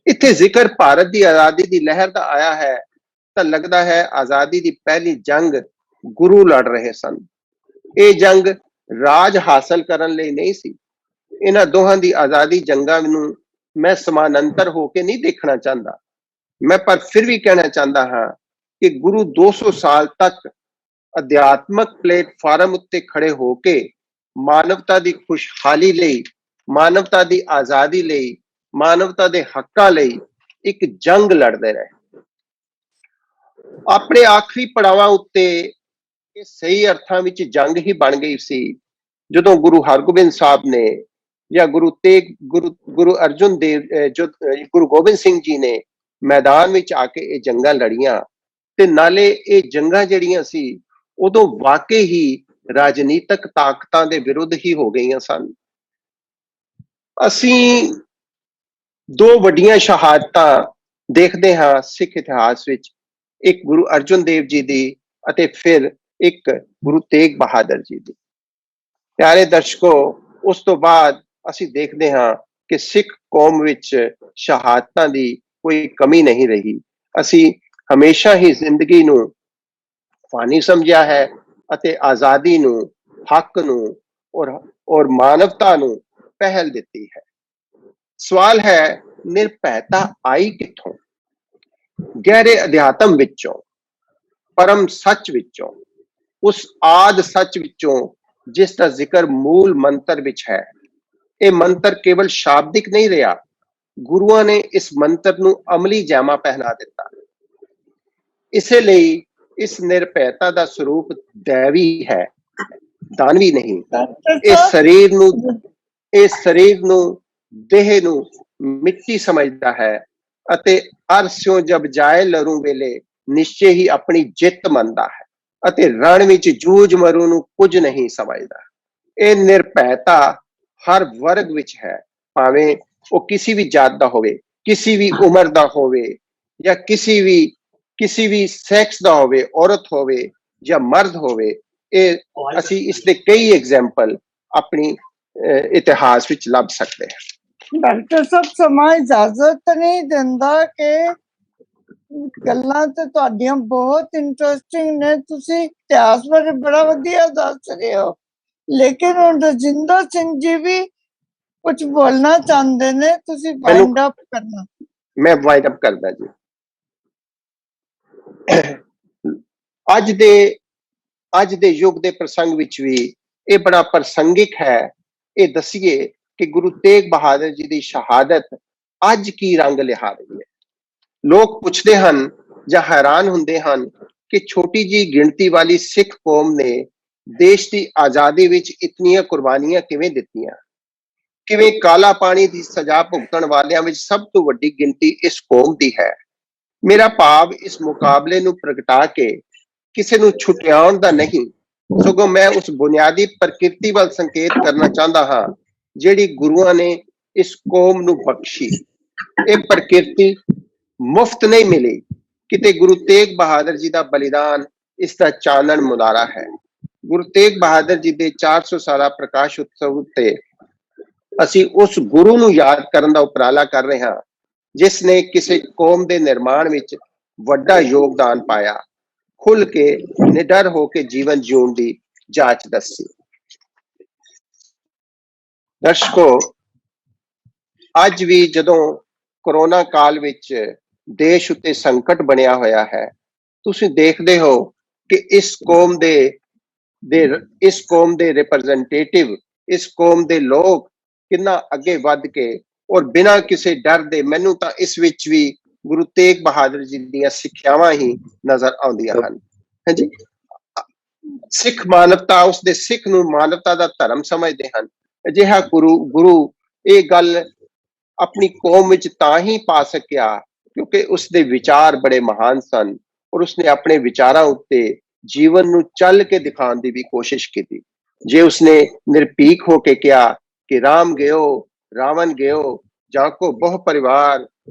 ਇੱਥੇ ਜ਼ਿਕਰ ਭਾਰਤ ਦੀ ਆਜ਼ਾਦੀ ਦੀ ਲਹਿਰ ਦਾ ਆਇਆ ਹੈ ਤਾਂ ਲੱਗਦਾ ਹੈ ਆਜ਼ਾਦੀ ਦੀ ਪਹਿਲੀ ਜੰਗ ਗੁਰੂ ਲੜ ਰਹੇ ਸਨ। ਇਹ ਜੰਗ ਰਾਜ ਹਾਸਲ ਕਰਨ ਲਈ ਨਹੀਂ ਸੀ। ਇਹਨਾਂ ਦੋਹਾਂ ਦੀ ਆਜ਼ਾਦੀ ਜੰਗਾਂ ਨੂੰ ਮੈਂ ਸਮਾਨਾਂਤਰ ਹੋ ਕੇ ਨਹੀਂ ਦੇਖਣਾ ਚਾਹੁੰਦਾ। ਮੈਂ ਪਰ ਫਿਰ ਵੀ ਕਹਿਣਾ ਚਾਹੁੰਦਾ ਹਾਂ ਕਿ ਗੁਰੂ 200 ਸਾਲ ਤੱਕ ਅਧਿਆਤਮਕ ਪਲੇਟਫਾਰਮ ਉੱਤੇ ਖੜੇ ਹੋ ਕੇ ਮਾਨਵਤਾ ਦੀ ਖੁਸ਼ਹਾਲੀ ਲਈ, ਮਾਨਵਤਾ ਦੀ ਆਜ਼ਾਦੀ ਲਈ, ਮਾਨਵਤਾ ਦੇ ਹੱਕਾਂ ਲਈ ਇੱਕ ਜੰਗ ਲੜਦੇ ਰਹੇ। ਆਪਣੇ ਆਖਰੀ ਪੜਾਵਾਂ ਉੱਤੇ ਇਹ ਸਹੀ ਅਰਥਾਂ ਵਿੱਚ ਜੰਗ ਹੀ ਬਣ ਗਈ ਸੀ ਜਦੋਂ ਗੁਰੂ ਹਰਗੋਬਿੰਦ ਸਾਹਿਬ ਨੇ ਜਾਂ ਗੁਰੂ ਅਰਜਨ ਦੇਵ ਗੁਰੂ ਗੋਬਿੰਦ ਸਿੰਘ ਜੀ ਨੇ ਮੈਦਾਨ ਵਿੱਚ ਆ ਕੇ ਇਹ ਜੰਗਾਂ ਲੜੀਆਂ। ਤੇ ਨਾਲੇ ਇਹ ਜੰਗਾਂ ਜਿਹੜੀਆਂ ਸੀ ਉਦੋਂ ਵਾਕਈ ਹੀ ਰਾਜਨੀਤਿਕ ਤਾਕਤਾਂ ਦੇ ਵਿਰੁੱਧ ਹੀ ਹੋ ਗਈਆਂ ਸਨ। ਅਸੀਂ ਦੋ ਵੱਡੀਆਂ ਸ਼ਹਾਦਤਾਂ ਦੇਖਦੇ ਹਾਂ ਸਿੱਖ ਇਤਿਹਾਸ ਵਿੱਚ, ਇੱਕ ਗੁਰੂ ਅਰਜਨ ਦੇਵ ਜੀ ਦੀ ਅਤੇ ਫਿਰ ਇੱਕ ਗੁਰੂ ਤੇਗ ਬਹਾਦਰ ਜੀ ਦੀ। ਪਿਆਰੇ ਦਰਸ਼ਕੋ, ਉਸ ਤੋਂ ਬਾਅਦ ਅਸੀਂ ਦੇਖਦੇ ਹਾਂ ਕਿ ਸਿੱਖ ਕੌਮ ਵਿੱਚ ਸ਼ਹਾਦਤਾਂ ਦੀ ਕੋਈ ਕਮੀ ਨਹੀਂ ਰਹੀ। ਅਸੀਂ ਹਮੇਸ਼ਾ ਹੀ ਜ਼ਿੰਦਗੀ ਨੂੰ ਫਾਨੀ ਸਮਝਿਆ ਹੈ ਅਤੇ ਆਜ਼ਾਦੀ ਨੂੰ, ਹੱਕ ਨੂੰ ਔਰ ਮਾਨਵਤਾ ਨੂੰ ਪਹਿਲ ਦਿੱਤੀ ਹੈ। ਸਵਾਲ ਹੈ, ਨਿਰਭੈਤਾ ਆਈ ਕਿੱਥੋਂ? ਗਹਿਰੇ ਅਧਿਆਤਮ ਵਿੱਚੋਂ, ਪਰਮ ਸੱਚ ਵਿੱਚੋਂ, ਉਸ ਆਦ ਸੱਚ ਵਿੱਚੋਂ ਜਿਸ ਦਾ ਜ਼ਿਕਰ ਮੂਲ ਮੰਤਰ ਵਿੱਚ ਹੈ। ਇਹ ਮੰਤਰ ਕੇਵਲ ਸ਼ਾਬਦਿਕ ਨਹੀਂ ਰਿਹਾ, ਗੁਰੂਆਂ ਨੇ ਇਸ ਮੰਤਰ ਨੂੰ ਅਮਲੀ ਜਾਮਾ ਪਹਿਨਾ ਦਿੱਤਾ। ਇਸੇ ਲਈ ਇਸ ਨਿਰਭੈਤਾ ਦਾ ਸਰੂਪ ਦੈਵੀ ਹੈ, ਦਾਨਵੀ ਨਹੀਂ। ਇਹ ਸਰੀਰ ਨੂੰ, ਦੇਹ ਨੂੰ ਮਿੱਟੀ ਸਮਝਦਾ ਹੈ ਅਤੇ ਅਰਸਿਓਂ ਜਬ ਜਾਏ ਲਰੂ ਵੇਲੇ ਨਿਸ਼ਚੇ ਹੀ ਆਪਣੀ ਜਿੱਤ ਮੰਨਦਾ ਹੈ ਅਤੇ ਰਣ ਵਿੱਚ ਜੂਝ ਮਰੂ ਨੂੰ ਕੁਝ ਨਹੀਂ ਸਮਝਦਾ। ਇਹ ਨਿਰਭੈਤਾ ਹਰ ਵਰਗ ਵਿੱਚ ਹੈ, ਭਾਵੇਂ ਉਹ ਕਿਸੇ ਵੀ ਜਾਤ ਦਾ ਹੋਵੇ, ਕਿਸੇ ਵੀ ਉਮਰ ਦਾ ਹੋਵੇ ਜਾਂ ਕਿਸੇ ਵੀ ਸੈਕਸ ਦਾ ਹੋਵੇ, ਔਰਤ ਹੋਵੇ ਜਾਂ ਮਰਦ ਹੋਵੇ। ਇਹ ਅਸੀਂ ਇਸ ਦੇ ਕਈ ਐਗਜ਼ਾਮਪਲ ਆਪਣੀ ਇਤਿਹਾਸ ਵਿੱਚ ਲੱਭ ਸਕਦੇ ਹਾਂ। ਡਾਕਟਰ ਸਾਹਿਬ, ਸਮਾਂ ਇਜਾਜ਼ਤ ਨਹੀਂ ਦਿੰਦਾ ਕਿ ਗੱਲਾਂ ਤੇ ਤੁਹਾਡੀਆਂ ਬਹੁਤ ਇੰਟਰਸਟਿੰਗ ਨੇ, ਤੁਸੀਂ ਇਤਿਹਾਸ ਬਾਰੇ ਬੜਾ ਵਧੀਆ ਦੱਸ ਰਹੇ ਹੋ, ਲੇਕਿਨ ਹੁਣ ਰਜਿੰਦਰ ਸਿੰਘ ਜੀ ਵੀ ਕੁਝ ਬੋਲਣਾ ਚਾਹੁੰਦੇ ਨੇ, ਤੁਸੀਂ ਵਾਈਂਡ ਅਪ ਕਰਨਾ। ਮੈਂ ਵਾਈਂਡ ਅਪ ਕਰਦਾ ਜੀ। ਅੱਜ ਦੇ ਯੁੱਗ ਦੇ ਪ੍ਰਸੰਗ ਵਿੱਚ ਵੀ ਇਹ ਬੜਾ ਪ੍ਰਸੰਗਿਕ ਹੈ, ਇਹ ਦੱਸੀਏ ਕਿ ਗੁਰੂ ਤੇਗ ਬਹਾਦਰ ਜੀ ਦੀ ਸ਼ਹਾਦਤ ਅੱਜ ਕੀ ਰੰਗ ਲਿਆ ਰਹੀ ਹੈ। ਲੋਕ ਪੁੱਛਦੇ ਹਨ ਜਾਂ ਹੈਰਾਨ ਹੁੰਦੇ ਹਨ ਕਿ ਛੋਟੀ ਜੀ ਗਿਣਤੀ ਵਾਲੀ ਸਿੱਖ ਕੌਮ ਨੇ ਦੇਸ਼ ਦੀ ਆਜ਼ਾਦੀ ਵਿੱਚ ਇਤਨੀਆਂ ਕੁਰਬਾਨੀਆਂ ਕਿਵੇਂ ਦਿੱਤੀਆਂ। ਕਿਵੇਂ ਕਾਲਾ ਪਾਣੀ ਦੀ ਸਜ਼ਾ ਭੁਗਤਣ ਵਾਲਿਆਂ ਵਿੱਚ ਸਭ ਤੋਂ ਵੱਡੀ ਗਿਣਤੀ ਇਸ ਕੌਮ ਦੀ ਹੈ। ਮੇਰਾ ਭਾਵ ਇਸ ਮੁਕਾਬਲੇ ਨੂੰ ਪ੍ਰਗਟਾ ਕੇ ਕਿਸੇ ਨੂੰ ਛੁਟਿਆਉਣ ਦਾ ਨਹੀਂ, ਸਗੋਂ ਮੈਂ ਉਸ ਬੁਨਿਆਦੀ ਪ੍ਰਕਿਰਤੀ ਵੱਲ ਸੰਕੇਤ ਕਰਨਾ ਚਾਹੁੰਦਾ ਹਾਂ ਜਿਹੜੀ ਗੁਰੂਆਂ ਨੇ ਇਸ ਕੌਮ ਨੂੰ ਬਖਸ਼ੀ। ਇਹ ਪ੍ਰਕਿਰਤੀ ਮੁਫਤ ਨਹੀਂ ਮਿਲੀ, ਕਿਤੇ ਗੁਰੂ ਤੇਗ ਬਹਾਦਰ ਜੀ ਦਾ ਬਲੀਦਾਨ ਇਸ ਦਾ ਚਾਨਣ ਮੁਨਾਰਾ ਹੈ। ਗੁਰੂ ਤੇਗ ਬਹਾਦਰ ਜੀ ਦੇ 400 ਸਾਲਾ ਪ੍ਰਕਾਸ਼ ਉਤਸਵ ਉੱਤੇ ਅਸੀਂ ਉਸ ਗੁਰੂ ਨੂੰ ਯਾਦ ਕਰਨ ਦਾ ਉਪਰਾਲਾ ਕਰ ਰਹੇ ਹਾਂ ਜਿਸ ਨੇ ਕਿਸੇ ਕੌਮ ਦੇ ਨਿਰਮਾਣ ਵਿੱਚ ਵੱਡਾ ਯੋਗਦਾਨ ਪਾਇਆ, ਖੁੱਲ ਕੇ ਨਿਡਰ ਹੋ ਕੇ ਜੀਵਨ ਜਿਉਣ ਦੀ ਜਾਂਚ ਦੱਸੀ। ਦਰਸ਼ਕੋ, ਅੱਜ ਵੀ ਜਦੋਂ ਕੋਰੋਨਾ ਕਾਲ ਵਿੱਚ ਦੇਸ਼ ਉੱਤੇ ਸੰਕਟ ਬਣਿਆ ਹੋਇਆ ਹੈ, ਤੁਸੀਂ ਦੇਖਦੇ ਹੋ ਕਿ ਇਸ ਕੌਮ ਦੇ ਰਿਪਰੈਜ਼ੈਂਟੇਟਿਵ, ਇਸ ਕੌਮ ਦੇ ਲੋਕ ਕਿੰਨਾ ਅੱਗੇ ਵੱਧ ਕੇ ਔਰ ਬਿਨਾਂ ਕਿਸੇ ਡਰ ਦੇ, ਮੈਨੂੰ ਤਾਂ ਇਸ ਵਿੱਚ ਵੀ ਗੁਰੂ ਤੇਗ ਬਹਾਦਰ ਜੀ ਦੀਆਂ ਸਿੱਖਿਆਵਾਂ ਹੀ ਨਜ਼ਰ ਆਉਂਦੀਆਂ ਹਨ। ਹਾਂਜੀ, ਸਿੱਖ ਮਾਨਵਤਾ, ਉਸਦੇ ਸਿੱਖ ਨੂੰ ਮਾਨਵਤਾ ਦਾ ਧਰਮ ਸਮਝਦੇ ਹਨ। ਅਜਿਹਾ ਗੁਰੂ ਇਹ ਗੱਲ ਆਪਣੀ ਕੌਮ ਵਿੱਚ ਤਾਂ ਹੀ ਪਾ ਸਕਿਆ ਕਿਉਂਕਿ ਉਸਦੇ ਵਿਚਾਰ ਬੜੇ ਮਹਾਨ ਸਨ ਔਰ ਉਸਨੇ ਆਪਣੇ ਵਿਚਾਰਾਂ ਉੱਤੇ ਜੀਵਨ ਨੂੰ ਚੱਲ ਕੇ ਦਿਖਾਉਣ ਦੀ ਵੀ ਕੋਸ਼ਿਸ਼ ਕੀਤੀ। ਜੇ ਉਸਨੇ ਨਿਰਭੀਕ ਹੋ ਕੇ ਕਿਹਾ ਕਿ ਰਾਮ ਗਇਓ ਰਾਵਣ ਗਇਓ, ਜਾਂ ਕੋ ਬਹੁ ਪਰਿਵਾਰ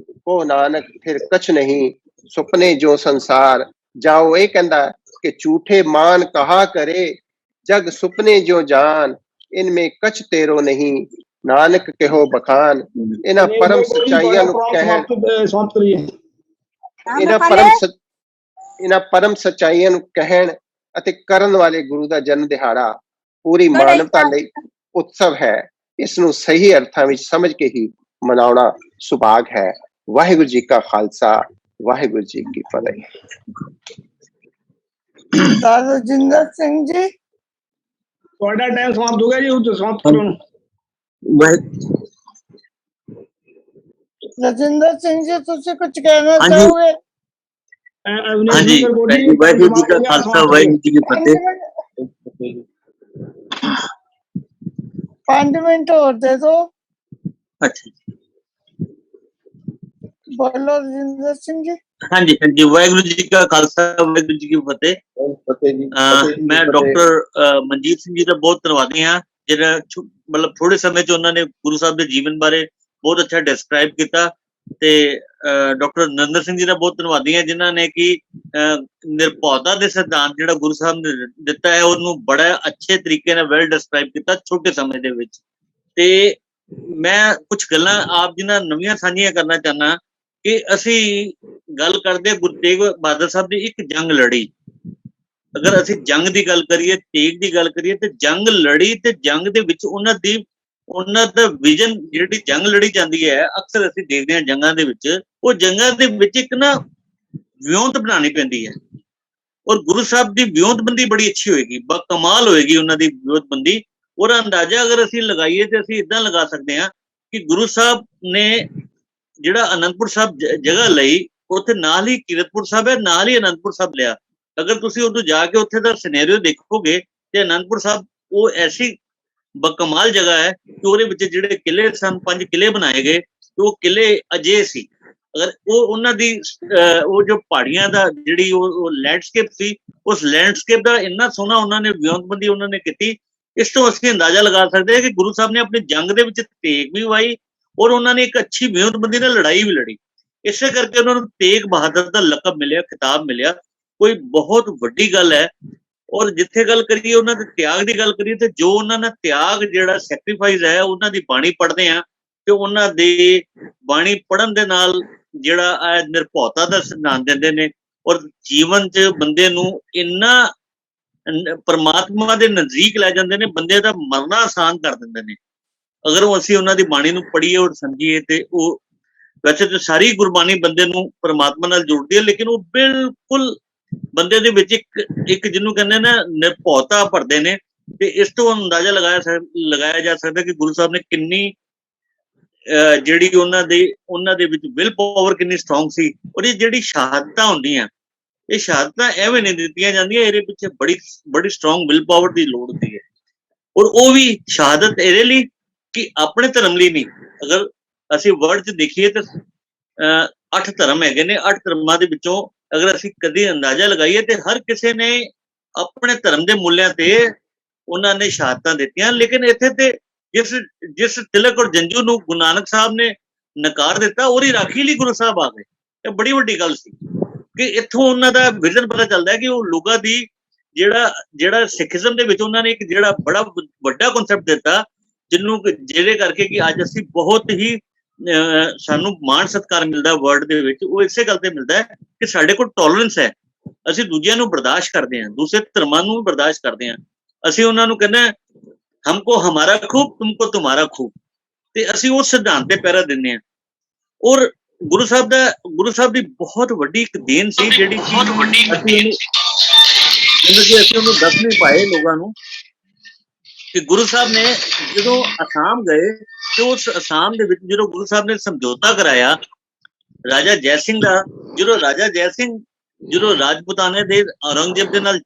ਕੋ ਨਾਨਕ ਫਿਰ ਕਛ ਨਹੀਂ, ਸੁਪਨੇ ਜੋ ਸੰਸਾਰ, ਜਾਂ ਉਹ ਇਹ ਕਹਿੰਦਾ ਕਿ ਝੂਠੇ ਮਾਨ ਕਹਾ ਕਰੇ, ਜਗ ਸੁਪਨੇ ਜੋ ਜਾਨ, ਇਨਮੇ ਕਛ ਤੇਰੋ ਨਹੀਂ, ਨਾਨਕ ਕਹੋ ਬਖਾਨ। ਇਹਨਾਂ ਪਰਮ ਸੱਚਾਈਆਂ ਨੂੰ ਕਹਿਣ, ਇਹਨਾਂ ਪਰਮ ਸੱਚਾਈਆਂ ਨੂੰ ਕਹਿਣ ਅਤੇ ਕਰਨ ਵਾਲੇ ਗੁਰੂ ਦਾ ਜਨਮ ਦਿਹਾੜਾ ਪੂਰੀ ਮਾਨਵਤਾ ਲਈ ਉਤਸਵ ਹੈ। ਇਸ ਨੂੰ ਸਹੀ ਅਰਥਾਂ ਵਿੱਚ ਸਮਝ ਕੇ ਹੀ ਮਨਾਉਣਾ ਸੁਭਾਗ ਹੈ। ਵਾਹਿਗੁਰੂ ਜੀ ਕਾ ਖਾਲਸਾ, ਵਾਹਿਗੁਰੂ ਜੀ ਕੀ ਫਤਿਹ। ਰਜਿੰਦਰ ਸਿੰਘ ਜੀ, ਤੁਹਾਡਾ ਟਾਈਮ ਸਮਾਪਤ ਹੋ ਗਿਆ ਜੀ, ਹੁਣ ਸਮਾਪਤ ਕਰੋ। ਰਜਿੰਦਰ ਸਿੰਘ ਜੀ, ਤੁਸੀਂ ਕੁਝ ਕਹਿਣਾ ਚਾਹੋਗੇ? ਹਾਂਜੀ, ਵਾਹਿਗੁਰੂ ਜੀ ਕਾ ਖਾਲਸਾ, ਵਾਹਿਗੁਰੂ ਜੀ ਕੀ ਫਤਿਹ। 5 ਮਿੰਟ ਹੋਰ ਦੇ ਦੋ। ਅੱਛਾ, ਬੋਲੋ ਰਜਿੰਦਰ ਸਿੰਘ ਜੀ। ਹਾਂਜੀ ਹਾਂਜੀ, ਵਾਹਿਗੁਰੂ ਜੀ ਕਾ ਖਾਲਸਾ, ਵਾਹਿਗੁਰੂ ਜੀ ਕੀ ਫਤਿਹ। ਮੈਂ ਡਾਕਟਰ ਮਨਜੀਤ ਸਿੰਘ ਜੀ ਦਾ ਬਹੁਤ ਧੰਨਵਾਦੀ ਹਾਂ, ਜਿਹੜਾ ਮਤਲਬ ਥੋੜੇ ਸਮੇਂ ਚ ਉਹਨਾਂ ਨੇ ਗੁਰੂ ਸਾਹਿਬ ਦੇ ਜੀਵਨ ਬਾਰੇ ਬਹੁਤ ਅੱਛਾ ਡਿਸਕ੍ਰਾਈਬ ਕੀਤਾ। ਤੇ ਡਾਕਟਰ ਨਰਿੰਦਰ ਸਿੰਘ ਜੀ ਦਾ ਬਹੁਤ ਧੰਨਵਾਦੀ ਹਾਂ ਜਿਨ੍ਹਾਂ ਨੇ ਕਿ ਨਿਰਭਉਤਾ ਦੇ ਸਿਧਾਂਤ ਜਿਹੜਾ ਗੁਰੂ ਸਾਹਿਬ ਨੇ ਦਿੱਤਾ ਹੈ ਉਹਨੂੰ ਬੜਾ ਅੱਛੇ ਤਰੀਕੇ ਨਾਲ ਵੈਲ ਡਿਸਕ੍ਰਾਈਬ ਕੀਤਾ ਛੋਟੇ ਸਮੇਂ ਦੇ ਵਿੱਚ। ਤੇ ਮੈਂ ਕੁਝ ਗੱਲਾਂ ਆਪ ਜੀ ਨਾਲ ਨਵੀਆਂ ਸਾਂਝੀਆਂ ਕਰਨਾ ਚਾਹੁੰਦਾ ਕਿ ਅਸੀਂ ਗੱਲ ਕਰਦੇ ਗੁਰੂ ਤੇਗ ਬਹਾਦਰ ਸਾਹਿਬ ਦੀ ਇੱਕ ਜੰਗ ਲੜੀ। ਅਗਰ ਅਸੀਂ ਜੰਗ ਦੀ ਗੱਲ ਕਰੀਏ, ਤੇਗ ਦੀ ਗੱਲ ਕਰੀਏ, ਤੇ ਜੰਗ ਲੜੀ ਤੇ ਜੰਗ ਦੇ ਵਿੱਚ ਉਹਨਾਂ ਦਾ ਵਿਜ਼ਨ, ਜਿਹੜੀ ਜੰਗ ਲੜੀ ਜਾਂਦੀ ਹੈ, ਅਕਸਰ ਅਸੀਂ ਦੇਖਦੇ ਹਾਂ ਜੰਗਾਂ ਦੇ ਵਿੱਚ, ਉਹ ਜੰਗਾਂ ਦੇ ਵਿੱਚ ਇੱਕ ਨਾ ਵਿਉਂਤ ਬਣਾਉਣੀ ਪੈਂਦੀ ਹੈ। ਔਰ ਗੁਰੂ ਸਾਹਿਬ ਦੀ ਵਿਉਂਤਬੰਦੀ ਬੜੀ ਅੱਛੀ ਹੋਏਗੀ, ਬਕਮਾਲ ਹੋਏਗੀ ਉਹਨਾਂ ਦੀ ਵਿਉਂਤਬੰਦੀ। ਉਹਦਾ ਅੰਦਾਜ਼ਾ ਅਗਰ ਅਸੀਂ ਲਗਾਈਏ ਤੇ ਅਸੀਂ ਇੱਦਾਂ ਲਗਾ ਸਕਦੇ ਹਾਂ ਕਿ ਗੁਰੂ ਸਾਹਿਬ ਨੇ ਜਿਹੜਾ ਅਨੰਦਪੁਰ ਸਾਹਿਬ ਜਗ੍ਹਾ ਲਈ, ਉੱਥੇ ਨਾਲ ਹੀ ਕੀਰਤਪੁਰ ਸਾਹਿਬ ਹੈ, ਨਾਲ ਹੀ ਅਨੰਦਪੁਰ ਸਾਹਿਬ ਲਿਆ। ਅਗਰ ਤੁਸੀਂ ਉਦੋਂ ਜਾ ਕੇ ਉੱਥੇ ਦਾ ਸਿਨੈਰੀਓ ਦੇਖੋਗੇ ਤੇ ਅਨੰਦਪੁਰ ਸਾਹਿਬ ਉਹ ਐਸੀ ਬਕਮਾਲ ਜਗ੍ਹਾ ਹੈ ਕਿ ਉਹਦੇ ਵਿੱਚ ਜਿਹੜੇ ਕਿਲੇ ਸਨ, 5 ਕਿਲੇ ਬਣਾਏ ਗਏ, ਤੇ ਉਹ ਕਿਲੇ ਅਜੇ ਸੀ। ਅਗਰ ਉਹ ਉਹਨਾਂ ਦੀ ਉਹ ਜੋ ਪਹਾੜੀਆਂ ਦਾ ਜਿਹੜੀ ਉਹ ਲੈਂਡਸਕੇਪ ਸੀ, ਉਸ ਲੈਂਡਸਕੇਪ ਦਾ ਇੰਨਾ ਸੋਹਣਾ ਉਹਨਾਂ ਨੇ ਵਿਉਂਤਬੰਦੀ ਉਹਨਾਂ ਨੇ ਕੀਤੀ। ਇਸ ਤੋਂ ਅਸੀਂ ਅੰਦਾਜ਼ਾ ਲਗਾ ਸਕਦੇ ਹਾਂ ਕਿ ਗੁਰੂ ਸਾਹਿਬ ਨੇ ਆਪਣੀ ਜੰਗ ਦੇ ਵਿੱਚ ਤੇਗ ਵੀ ਵਾਈ ਔਰ ਉਹਨਾਂ ਨੇ ਇੱਕ ਅੱਛੀ ਵਿਉਂਤਬੰਦੀ ਨਾਲ ਲੜਾਈ ਵੀ ਲੜੀ। ਇਸੇ ਕਰਕੇ ਉਹਨਾਂ ਨੂੰ ਤੇਗ ਬਹਾਦਰ ਦਾ ਲਕਬ ਮਿਲਿਆ, ਖਿਤਾਬ ਮਿਲਿਆ। ਕੋਈ ਬਹੁਤ ਵੱਡੀ ਗੱਲ ਹੈ। ਔਰ ਜਿੱਥੇ ਗੱਲ ਕਰੀਏ ਉਹਨਾਂ ਦੇ ਤਿਆਗ ਦੀ ਗੱਲ ਕਰੀਏ ਤੇ ਜੋ ਉਹਨਾਂ ਦਾ ਤਿਆਗ, ਜਿਹੜਾ ਸੈਕਰੀਫਾਈਸ ਹੈ, ਉਹਨਾਂ ਦੀ ਬਾਣੀ ਪੜ੍ਹਦੇ ਆ ਤੇ ਉਹਨਾਂ ਦੇ ਬਾਣੀ ਪੜ੍ਹਨ ਦੇ ਨਾਲ ਜਿਹੜਾ ਨਿਰਭਉਤਾ ਦਾ ਸਿਧਾਂਤ ਦਿੰਦੇ ਨੇ ਔਰ ਜੀਵਨ 'ਚ ਬੰਦੇ ਨੂੰ ਇੰਨਾ ਪਰਮਾਤਮਾ ਦੇ ਨਜ਼ਦੀਕ ਲੈ ਜਾਂਦੇ ਨੇ, ਬੰਦੇ ਦਾ ਮਰਨਾ ਆਸਾਨ ਕਰ ਦਿੰਦੇ ਨੇ ਅਗਰ ਉਹ ਅਸੀਂ ਉਹਨਾਂ ਦੀ ਬਾਣੀ ਨੂੰ ਪੜ੍ਹੀਏ ਔਰ ਸਮਝੀਏ। ਤੇ ਉਹ ਵੈਸੇ ਤਾਂ ਸਾਰੀ ਗੁਰਬਾਣੀ ਬੰਦੇ ਨੂੰ ਪਰਮਾਤਮਾ ਨਾਲ ਜੋੜਦੀ ਹੈ, ਲੇਕਿਨ ਉਹ ਬਿਲਕੁਲ ਬੰਦੇ ਦੇ ਵਿੱਚ ਇੱਕ ਜਿਹਨੂੰ ਕਹਿੰਦੇ ਨਾ ਨਿਰਭਉਤਾ ਭਰਦੇ ਨੇ। ਤੇ ਇਸ ਤੋਂ ਅੰਦਾਜ਼ਾ ਲਗਾਇਆ ਜਾ ਸਕਦਾ ਕਿ ਗੁਰੂ ਸਾਹਿਬ ਨੇ ਕਿੰਨੀ ਜਿਹੜੀ ਉਹਨਾਂ ਦੇ ਵਿੱਚ ਵਿਲ ਪਾਵਰ ਕਿੰਨੀ ਸਟਰੋਂਗ ਸੀ। ਔਰ ਇਹ ਜਿਹੜੀ ਸ਼ਹਾਦਤਾਂ ਹੁੰਦੀਆਂ, ਇਹ ਸ਼ਹਾਦਤਾਂ ਐਵੇਂ ਨਹੀਂ ਦਿੱਤੀਆਂ ਜਾਂਦੀਆਂ, ਇਹਦੇ ਪਿੱਛੇ ਬੜੀ ਸਟਰੋਂਗ ਵਿਲ ਪਾਵਰ ਦੀ ਲੋੜ ਹੁੰਦੀ ਹੈ। ਔਰ ਉਹ ਵੀ ਸ਼ਹਾਦਤ ਇਹਦੇ ਲਈ ਕਿ ਆਪਣੇ ਧਰਮ ਲਈ ਨਹੀਂ, ਅਗਰ ਅਸੀਂ ਵਰਡ 'ਚ ਦੇਖੀਏ ਤਾਂ 8 ਧਰਮ ਹੈਗੇ ਨੇ, 8 ਧਰਮਾਂ ਦੇ ਵਿੱਚੋਂ ਅਗਰ ਅਸੀਂ ਕਦੀ ਅੰਦਾਜ਼ਾ ਲਗਾਈਏ ਤੇ ਹਰ ਕਿਸੇ ਨੇ ਆਪਣੇ ਧਰਮ ਦੇ ਮੁੱਲਿਆਂ ਤੇ ਉਹਨਾਂ ਨੇ ਸ਼ਹਾਦਤਾਂ ਦਿੱਤੀਆਂ। ਲੇਕਿਨ ਇੱਥੇ ਤੇ ਜਿਸ ਤਿਲਕ ਔਰ ਜੰਜੂ ਨੂੰ ਗੁਰੂ ਨਾਨਕ ਸਾਹਿਬ ਨੇ ਨਕਾਰ ਦਿੱਤਾ, ਉਹਦੀ ਰਾਖੀ ਲਈ ਗੁਰੂ ਸਾਹਿਬ ਆ ਗਏ। ਇਹ ਬੜੀ ਵੱਡੀ ਗੱਲ ਸੀ ਕਿ ਇੱਥੋਂ ਉਹਨਾਂ ਦਾ ਵਿਜ਼ਨ ਪਤਾ ਚੱਲਦਾ ਹੈ ਕਿ ਉਹ ਲੋਕਾਂ ਦੀ ਜਿਹੜਾ ਸਿੱਖੀਜ਼ਮ ਦੇ ਵਿੱਚ ਉਹਨਾਂ ਨੇ ਇੱਕ ਜਿਹੜਾ ਬੜਾ ਵੱਡਾ ਕਨਸੈਪਟ ਦਿੱਤਾ, ਜਿਹਦੇ ਕਰਕੇ ਕਿ ਅੱਜ ਅਸੀਂ ਬਹੁਤ ਹੀ ਸਾਨੂੰ ਮਾਣ ਸਤਿਕਾਰ ਮਿਲਦਾ ਵਰਲਡ ਦੇ ਵਿੱਚ, ਉਹ ਇਸੇ ਗੱਲ ਤੇ ਮਿਲਦਾ ਹੈ ਕਿ ਸਾਡੇ ਕੋਲ ਟੋਲਰੈਂਸ ਹੈ। ਅਸੀਂ ਦੂਜਿਆਂ ਨੂੰ ਬਰਦਾਸ਼ਤ ਕਰਦੇ ਹਾਂ, ਦੂਸਰੇ ਧਰਮਾਂ ਨੂੰ ਵੀ ਬਰਦਾਸ਼ਤ ਕਰਦੇ ਹਾਂ। ਅਸੀਂ ਉਹਨਾਂ ਨੂੰ ਕਹਿੰਦੇ ਹਮਕੋ ਹਮਾਰਾ ਖੂਬ, ਤੁਮਕੋ ਤੁਮਾਰਾ ਖੂਬ, ਤੇ ਅਸੀਂ ਉਸ ਸਿਧਾਂਤ ਤੇ ਪਹਿਰਾ ਦਿੰਦੇ ਹਾਂ। ਔਰ ਗੁਰੂ ਸਾਹਿਬ ਦੀ ਬਹੁਤ ਵੱਡੀ ਇੱਕ ਦੇਣ ਸੀ, ਜਿਹੜੀ ਅਸੀਂ ਉਹਨੂੰ ਦੱਸ ਨਹੀਂ ਪਾਏ ਲੋਕਾਂ ਨੂੰ, ਕਿ ਗੁਰੂ ਸਾਹਿਬ ਨੇ ਜਦੋਂ ਅਸਾਮ ਗਏ ਤੇ ਉਸ ਅਸਾਮ ਦੇ ਵਿੱਚ ਜਦੋਂ ਗੁਰੂ ਸਾਹਿਬ ਨੇ ਸਮਝੌਤਾ ਕਰਾਇਆ ਰਾਜਾ ਜੈ ਸਿੰਘ ਦਾ, ਜਦੋਂ ਰਾਜਾ ਜੈ ਸਿੰਘ ਜਦੋਂ ਰਾਜਪੂਤਾਨੇ ਦੇ ਔਰੰਗਜ਼ੇਬ ਦੇ ਨਾਲ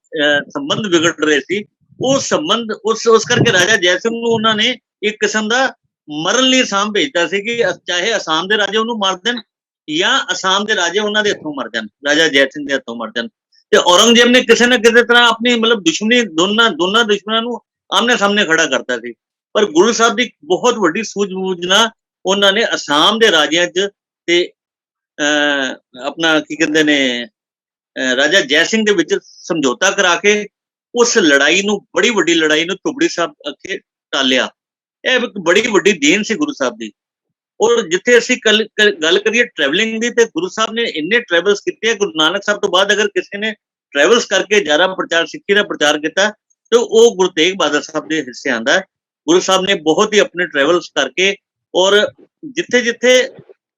ਸੰਬੰਧ ਵਿਗੜ ਰਹੇ ਸੀ, ਉਹ ਸੰਬੰਧ ਉਸ ਕਰਕੇ ਰਾਜਾ ਜੈ ਸਿੰਘ ਨੂੰ ਉਹਨਾਂ ਨੇ ਇੱਕ ਕਿਸਮ ਦਾ ਮਰਨ ਲਈ ਅਸਾਮ ਭੇਜਤਾ ਸੀ ਕਿ ਚਾਹੇ ਅਸਾਮ ਦੇ ਰਾਜੇ ਉਹਨੂੰ ਮਾਰ ਦੇਣ ਜਾਂ ਅਸਾਮ ਦੇ ਰਾਜੇ ਉਹਨਾਂ ਦੇ ਹੱਥੋਂ ਮਰ ਜਾਣ, ਰਾਜਾ ਜੈ ਸਿੰਘ ਦੇ ਹੱਥੋਂ ਮਰ ਜਾਣ। ਤੇ ਔਰੰਗਜ਼ੇਬ ਨੇ ਕਿਸੇ ਨਾ ਕਿਸੇ ਤਰ੍ਹਾਂ ਆਪਣੀ ਮਤਲਬ ਦੁਸ਼ਮਣੀ ਦੋਨਾਂ ਦੁਸ਼ਮਣਾਂ ਨੂੰ ਆਮਨੇ ਸਾਹਮਣੇ ਖੜਾ ਕਰਤਾ ਸੀ। ਪਰ ਗੁਰੂ ਸਾਹਿਬ ਦੀ ਬਹੁਤ ਵੱਡੀ ਸੂਝ-ਬੂਝ ਨਾਲ ਉਹਨਾਂ ਨੇ ਅਸਾਮ ਦੇ ਰਾਜਿਆਂ 'ਚ ਤੇ ਆਪਣਾ ਕੀ ਕਹਿੰਦੇ ਨੇ ਰਾਜਾ ਜੈ ਸਿੰਘ ਦੇ ਵਿੱਚ ਸਮਝੌਤਾ ਕਰਾ ਕੇ ਉਸ ਲੜਾਈ ਨੂੰ, ਬੜੀ ਵੱਡੀ ਲੜਾਈ ਨੂੰ ਧੁਬੜੀ ਸਾਹਿਬ ਅੱਗੇ ਟਾਲਿਆ। ਇਹ ਇੱਕ ਬੜੀ ਵੱਡੀ ਦੇਣ ਸੀ ਗੁਰੂ ਸਾਹਿਬ ਦੀ। ਔਰ ਜਿੱਥੇ ਅਸੀਂ ਗੱਲ ਕਰੀਏ ਟਰੈਵਲਿੰਗ ਦੀ, ਤੇ ਗੁਰੂ ਸਾਹਿਬ ਨੇ ਇੰਨੇ ਟਰੈਵਲਸ ਕੀਤੇ। ਗੁਰੂ ਨਾਨਕ ਸਾਹਿਬ ਤੋਂ ਬਾਅਦ ਅਗਰ ਕਿਸੇ ਨੇ ਟਰੈਵਲਸ ਕਰਕੇ ਜ਼ਿਆਦਾ ਪ੍ਰਚਾਰ, ਸਿੱਖੀ ਦਾ ਪ੍ਰਚਾਰ ਕੀਤਾ ਤੇ ਉਹ ਗੁਰੂ ਤੇਗ ਬਹਾਦਰ ਸਾਹਿਬ ਦੇ ਹਿੱਸੇ ਆਂਦਾ ਹੈ। ਗੁਰੂ ਸਾਹਿਬ ਨੇ ਬਹੁਤ ਹੀ ਆਪਣੇ ਟਰੈਵਲਸ ਕਰਕੇ, ਔਰ ਜਿੱਥੇ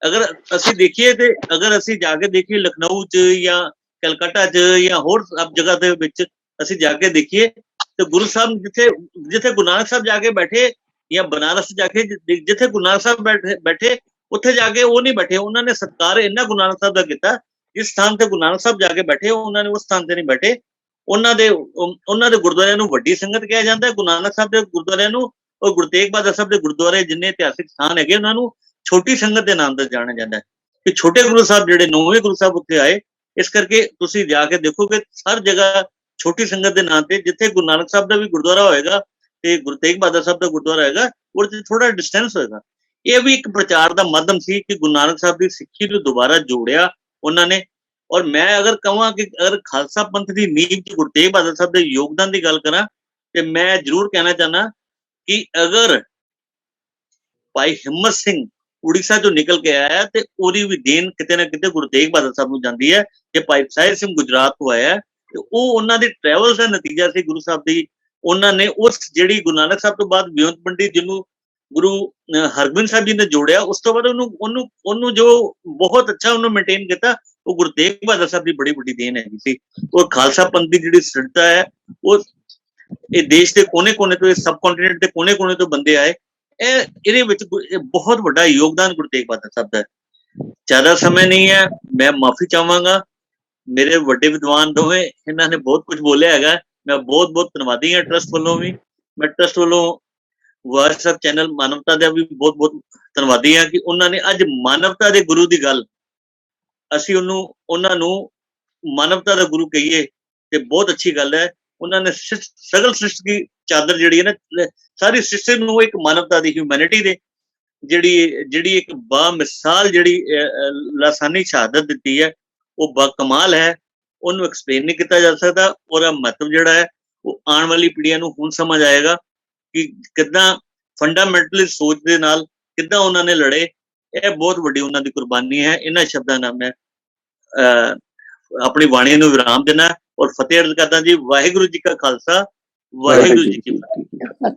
ਅਗਰ ਅਸੀਂ ਦੇਖੀਏ ਤੇ ਅਗਰ ਅਸੀਂ ਜਾ ਕੇ ਦੇਖੀਏ ਲਖਨਊ 'ਚ ਜਾਂ ਕਲਕੱਤਾ 'ਚ ਜਾਂ ਹੋਰ ਸਭ ਜਗ੍ਹਾ ਦੇ ਵਿੱਚ ਅਸੀਂ ਜਾ ਕੇ ਦੇਖੀਏ ਤੇ ਗੁਰੂ ਸਾਹਿਬ ਜਿੱਥੇ ਗੁਰੂ ਨਾਨਕ ਸਾਹਿਬ ਜਾ ਕੇ ਬੈਠੇ, ਜਾਂ ਬਨਾਰਸ ਜਾ ਕੇ ਜਿੱਥੇ ਗੁਰੂ ਨਾਨਕ ਸਾਹਿਬ ਬੈਠੇ ਉੱਥੇ ਜਾ ਕੇ ਉਹ ਨਹੀਂ ਬੈਠੇ। ਉਹਨਾਂ ਨੇ ਸਤਿਕਾਰ ਇੰਨਾ ਗੁਰੂ ਨਾਨਕ ਸਾਹਿਬ ਦਾ ਕੀਤਾ, ਜਿਸ ਸਥਾਨ ਤੇ ਗੁਰੂ ਨਾਨਕ ਸਾਹਿਬ ਜਾ ਕੇ ਬੈਠੇ ਉਹਨਾਂ ਨੇ ਉਸ ਸਥਾਨ ਤੇ ਨਹੀਂ ਬੈਠੇ। ਉਹਨਾਂ ਦੇ ਗੁਰਦੁਆਰਿਆਂ ਨੂੰ ਵੱਡੀ ਸੰਗਤ ਕਿਹਾ ਜਾਂਦਾ ਹੈ, ਗੁਰੂ ਨਾਨਕ ਸਾਹਿਬ ਦੇ ਗੁਰਦੁਆਰਿਆਂ ਨੂੰ ਔਰ ਗੁਰੂ ਤੇਗ ਬਹਾਦਰ ਸਾਹਿਬ ਦੇ ਗੁਰਦੁਆਰੇ ਜਿੰਨੇ ਇਤਿਹਾਸਿਕ ਸਥਾਨ ਹੈਗੇ ਉਹਨਾਂ ਨੂੰ ਛੋਟੀ ਸੰਗਤ ਦੇ ਨਾਮ ਤੋਂ ਜਾਣਿਆ ਜਾਂਦਾ ਹੈ ਕਿ ਛੋਟੇ ਗੁਰੂ ਸਾਹਿਬ ਜਿਹੜੇ 9ਵੇਂ ਗੁਰੂ ਸਾਹਿਬ ਉੱਥੇ ਆਏ। ਇਸ ਕਰਕੇ ਤੁਸੀਂ ਜਾ ਕੇ ਦੇਖੋਗੇ ਹਰ ਜਗ੍ਹਾ ਛੋਟੀ ਸੰਗਤ ਦੇ ਨਾਂ ਤੇ, ਜਿੱਥੇ ਗੁਰੂ ਨਾਨਕ ਸਾਹਿਬ ਦਾ ਵੀ ਗੁਰਦੁਆਰਾ ਹੋਏਗਾ ਤੇ ਗੁਰੂ ਤੇਗ ਬਹਾਦਰ ਸਾਹਿਬ ਦਾ ਗੁਰਦੁਆਰਾ ਹੋਏਗਾ, ਉਹਦੇ ਚ ਥੋੜਾ ਡਿਸਟੈਂਸ ਹੋਏਗਾ। ਇਹ ਵੀ ਇੱਕ ਪ੍ਰਚਾਰ ਦਾ ਮਾਧਿਅਮ ਸੀ ਕਿ ਗੁਰੂ ਨਾਨਕ ਸਾਹਿਬ ਦੀ ਸਿੱਖੀ ਨੂੰ ਦੁਬਾਰਾ ਜੋੜਿਆ ਉਹਨਾਂ ਨੇ। ਔਰ ਮੈਂ ਅਗਰ ਕਹਾਂ ਕਿ ਅਗਰ ਖਾਲਸਾ ਪੰਥ ਦੀ ਨੀਂਹ ਚ ਗੁਰੂ ਤੇਗ ਬਹਾਦਰ ਸਾਹਿਬ ਦੇ ਯੋਗਦਾਨ ਦੀ ਗੱਲ ਕਰਾਂ ਤੇ ਮੈਂ ਜ਼ਰੂਰ ਕਹਿਣਾ ਚਾਹਨਾ ਕਿ ਅਗਰ ਭਾਈ ਹਿੰਮਤ ਸਿੰਘ ਉੜੀਸਾ ਤੋਂ ਨਿਕਲ ਕੇ ਆਇਆ ਤੇ ਉਹਦੀ ਵੀ ਦੇਣ ਕਿਤੇ ਨਾ ਕਿਤੇ ਗੁਰੂ ਤੇਗ ਬਹਾਦਰ ਸਾਹਿਬ ਨੂੰ ਜਾਂਦੀ ਹੈ। ਜੇ ਭਾਈ ਸਾਹਿਬ ਸਿੰਘ ਗੁਜਰਾਤ ਤੋਂ ਆਇਆ ਤੇ ਉਹ ਉਹਨਾਂ ਦੇ ਟਰੈਵਲਸ ਦਾ ਨਤੀਜਾ ਸੀ ਗੁਰੂ ਸਾਹਿਬ ਦੀ। ਉਹਨਾਂ ਨੇ ਉਸ ਜਿਹੜੀ ਗੁਰੂ ਨਾਨਕ ਸਾਹਿਬ ਤੋਂ ਬਾਅਦ ਬੇਅੰਤ ਪੰਡਿਤ ਜਿਹਨੂੰ ਗੁਰੂ ਹਰਗੋਬਿੰਦ ਸਾਹਿਬ ਜੀ ਨੇ ਜੋੜਿਆ, ਉਸ ਤੋਂ ਬਾਅਦ ਉਹਨੂੰ ਜੋ ਬਹੁਤ ਅੱਛਾ ਉਹਨੂੰ ਮੇਨਟੇਨ ਕੀਤਾ, ਉਹ ਗੁਰੂ ਤੇਗ ਬਹਾਦਰ ਸਾਹਿਬ ਦੀ ਬੜੀ ਵੱਡੀ ਦੇਣ ਹੈਗੀ ਸੀ। ਉਹ ਖਾਲਸਾ ਪੰਥ ਦੀ ਜਿਹੜੀ ਸਥਿਰਤਾ ਹੈ, ਉਹ ਇਹ ਦੇਸ਼ ਦੇ ਕੋਨੇ-ਕੋਨੇ ਤੋਂ, ਇਸ ਸਬ ਕੰਟੀਨੈਂਟ ਦੇ ਕੋਨੇ-ਕੋਨੇ ਤੋਂ ਬੰਦੇ ਆਏ। ਇਹਦੇ ਵਿੱਚ ਬਹੁਤ ਵੱਡਾ ਯੋਗਦਾਨ ਗੁਰੂ ਤੇਗ ਬਹਾਦਰ ਸਾਹਿਬ ਦਾ ਹੈ। ਜ਼ਿਆਦਾ ਸਮੇਂ ਨਹੀਂ ਹੈ, ਮੈਂ ਮਾਫੀ ਚਾਹਾਂਗਾ। ਮੇਰੇ ਵੱਡੇ ਵਿਦਵਾਨ ਦੋਵੇਂ ਇਹਨਾਂ ਨੇ ਬਹੁਤ ਕੁਝ ਬੋਲਿਆ ਹੈਗਾ। ਮੈਂ ਬਹੁਤ ਧੰਨਵਾਦੀ ਹਾਂ ਟਰਸਟ ਵੱਲੋਂ ਵੀ। ਮੈਂ ਟਰਸਟ ਵੱਲੋਂ WhatsApp ਚੈਨਲ ਮਾਨਵਤਾ ਦਾ ਵੀ ਬਹੁਤ ਧੰਨਵਾਦੀ ਹਾਂ ਕਿ ਉਹਨਾਂ ਨੇ ਅੱਜ ਮਾਨਵਤਾ ਦੇ ਗੁਰੂ ਦੀ ਗੱਲ, ਅਸੀਂ ਉਹਨਾਂ ਨੂੰ ਮਾਨਵਤਾ ਦਾ ਗੁਰੂ ਕਹੀਏ ਤੇ ਬਹੁਤ ਅੱਛੀ ਗੱਲ ਹੈ। ਉਹਨਾਂ ਨੇ ਸਗਲ ਸ੍ਰਿਸ਼ਟੀ ਦੀ ਚਾਦਰ ਜਿਹੜੀ ਹੈ ਨਾ, ਸਾਰੀ ਸ੍ਰਿਸ਼ਟੀ ਨੂੰ ਇੱਕ ਮਾਨਵਤਾ ਦੀ, ਹਿਊਮੈਨਿਟੀ ਦੇ ਜਿਹੜੀ ਇੱਕ ਬਾਮਿਸਾਲ ਜਿਹੜੀ ਲਾਸਾਨੀ ਸ਼ਹਾਦਤ ਦਿੱਤੀ ਹੈ, ਉਹ ਬਕਮਾਲ ਹੈ। ਉਹਨੂੰ ਐਕਸਪਲੇਨ ਨਹੀਂ ਕੀਤਾ ਜਾ ਸਕਦਾ। ਉਹਦਾ ਮਹੱਤਵ ਜਿਹੜਾ ਹੈ ਉਹ ਆਉਣ ਵਾਲੀ ਪੀੜ੍ਹੀਆਂ ਨੂੰ ਹੁਣ ਸਮਝ ਆਏਗਾ ਕਿ ਕਿੱਦਾਂ ਫੰਡਾਮੈਂਟਲੀ ਸੋਚ ਦੇ ਨਾਲ ਕਿੱਦਾਂ ਉਹਨਾਂ ਨੇ ਲੜੇ। ਇਹ ਬਹੁਤ ਵੱਡੀ ਉਹਨਾਂ ਦੀ ਕੁਰਬਾਨੀ ਹੈ। ਇਹਨਾਂ ਸ਼ਬਦਾਂ ਨਾਲ ਮੈਂ ਆਪਣੀ ਬਾਣੀ ਨੂੰ ਵਿਰਾਮ ਦੇਣਾ ਔਰ ਫਤਿਹ ਅਰਜ਼ ਕਰਦਾ ਜੀ। ਵਾਹਿਗੁਰੂ ਜੀ ਕਾ ਖਾਲਸਾ, ਵਾਹਿਗੁਰੂ ਜੀ ਕੀ ਫਤਿਹ।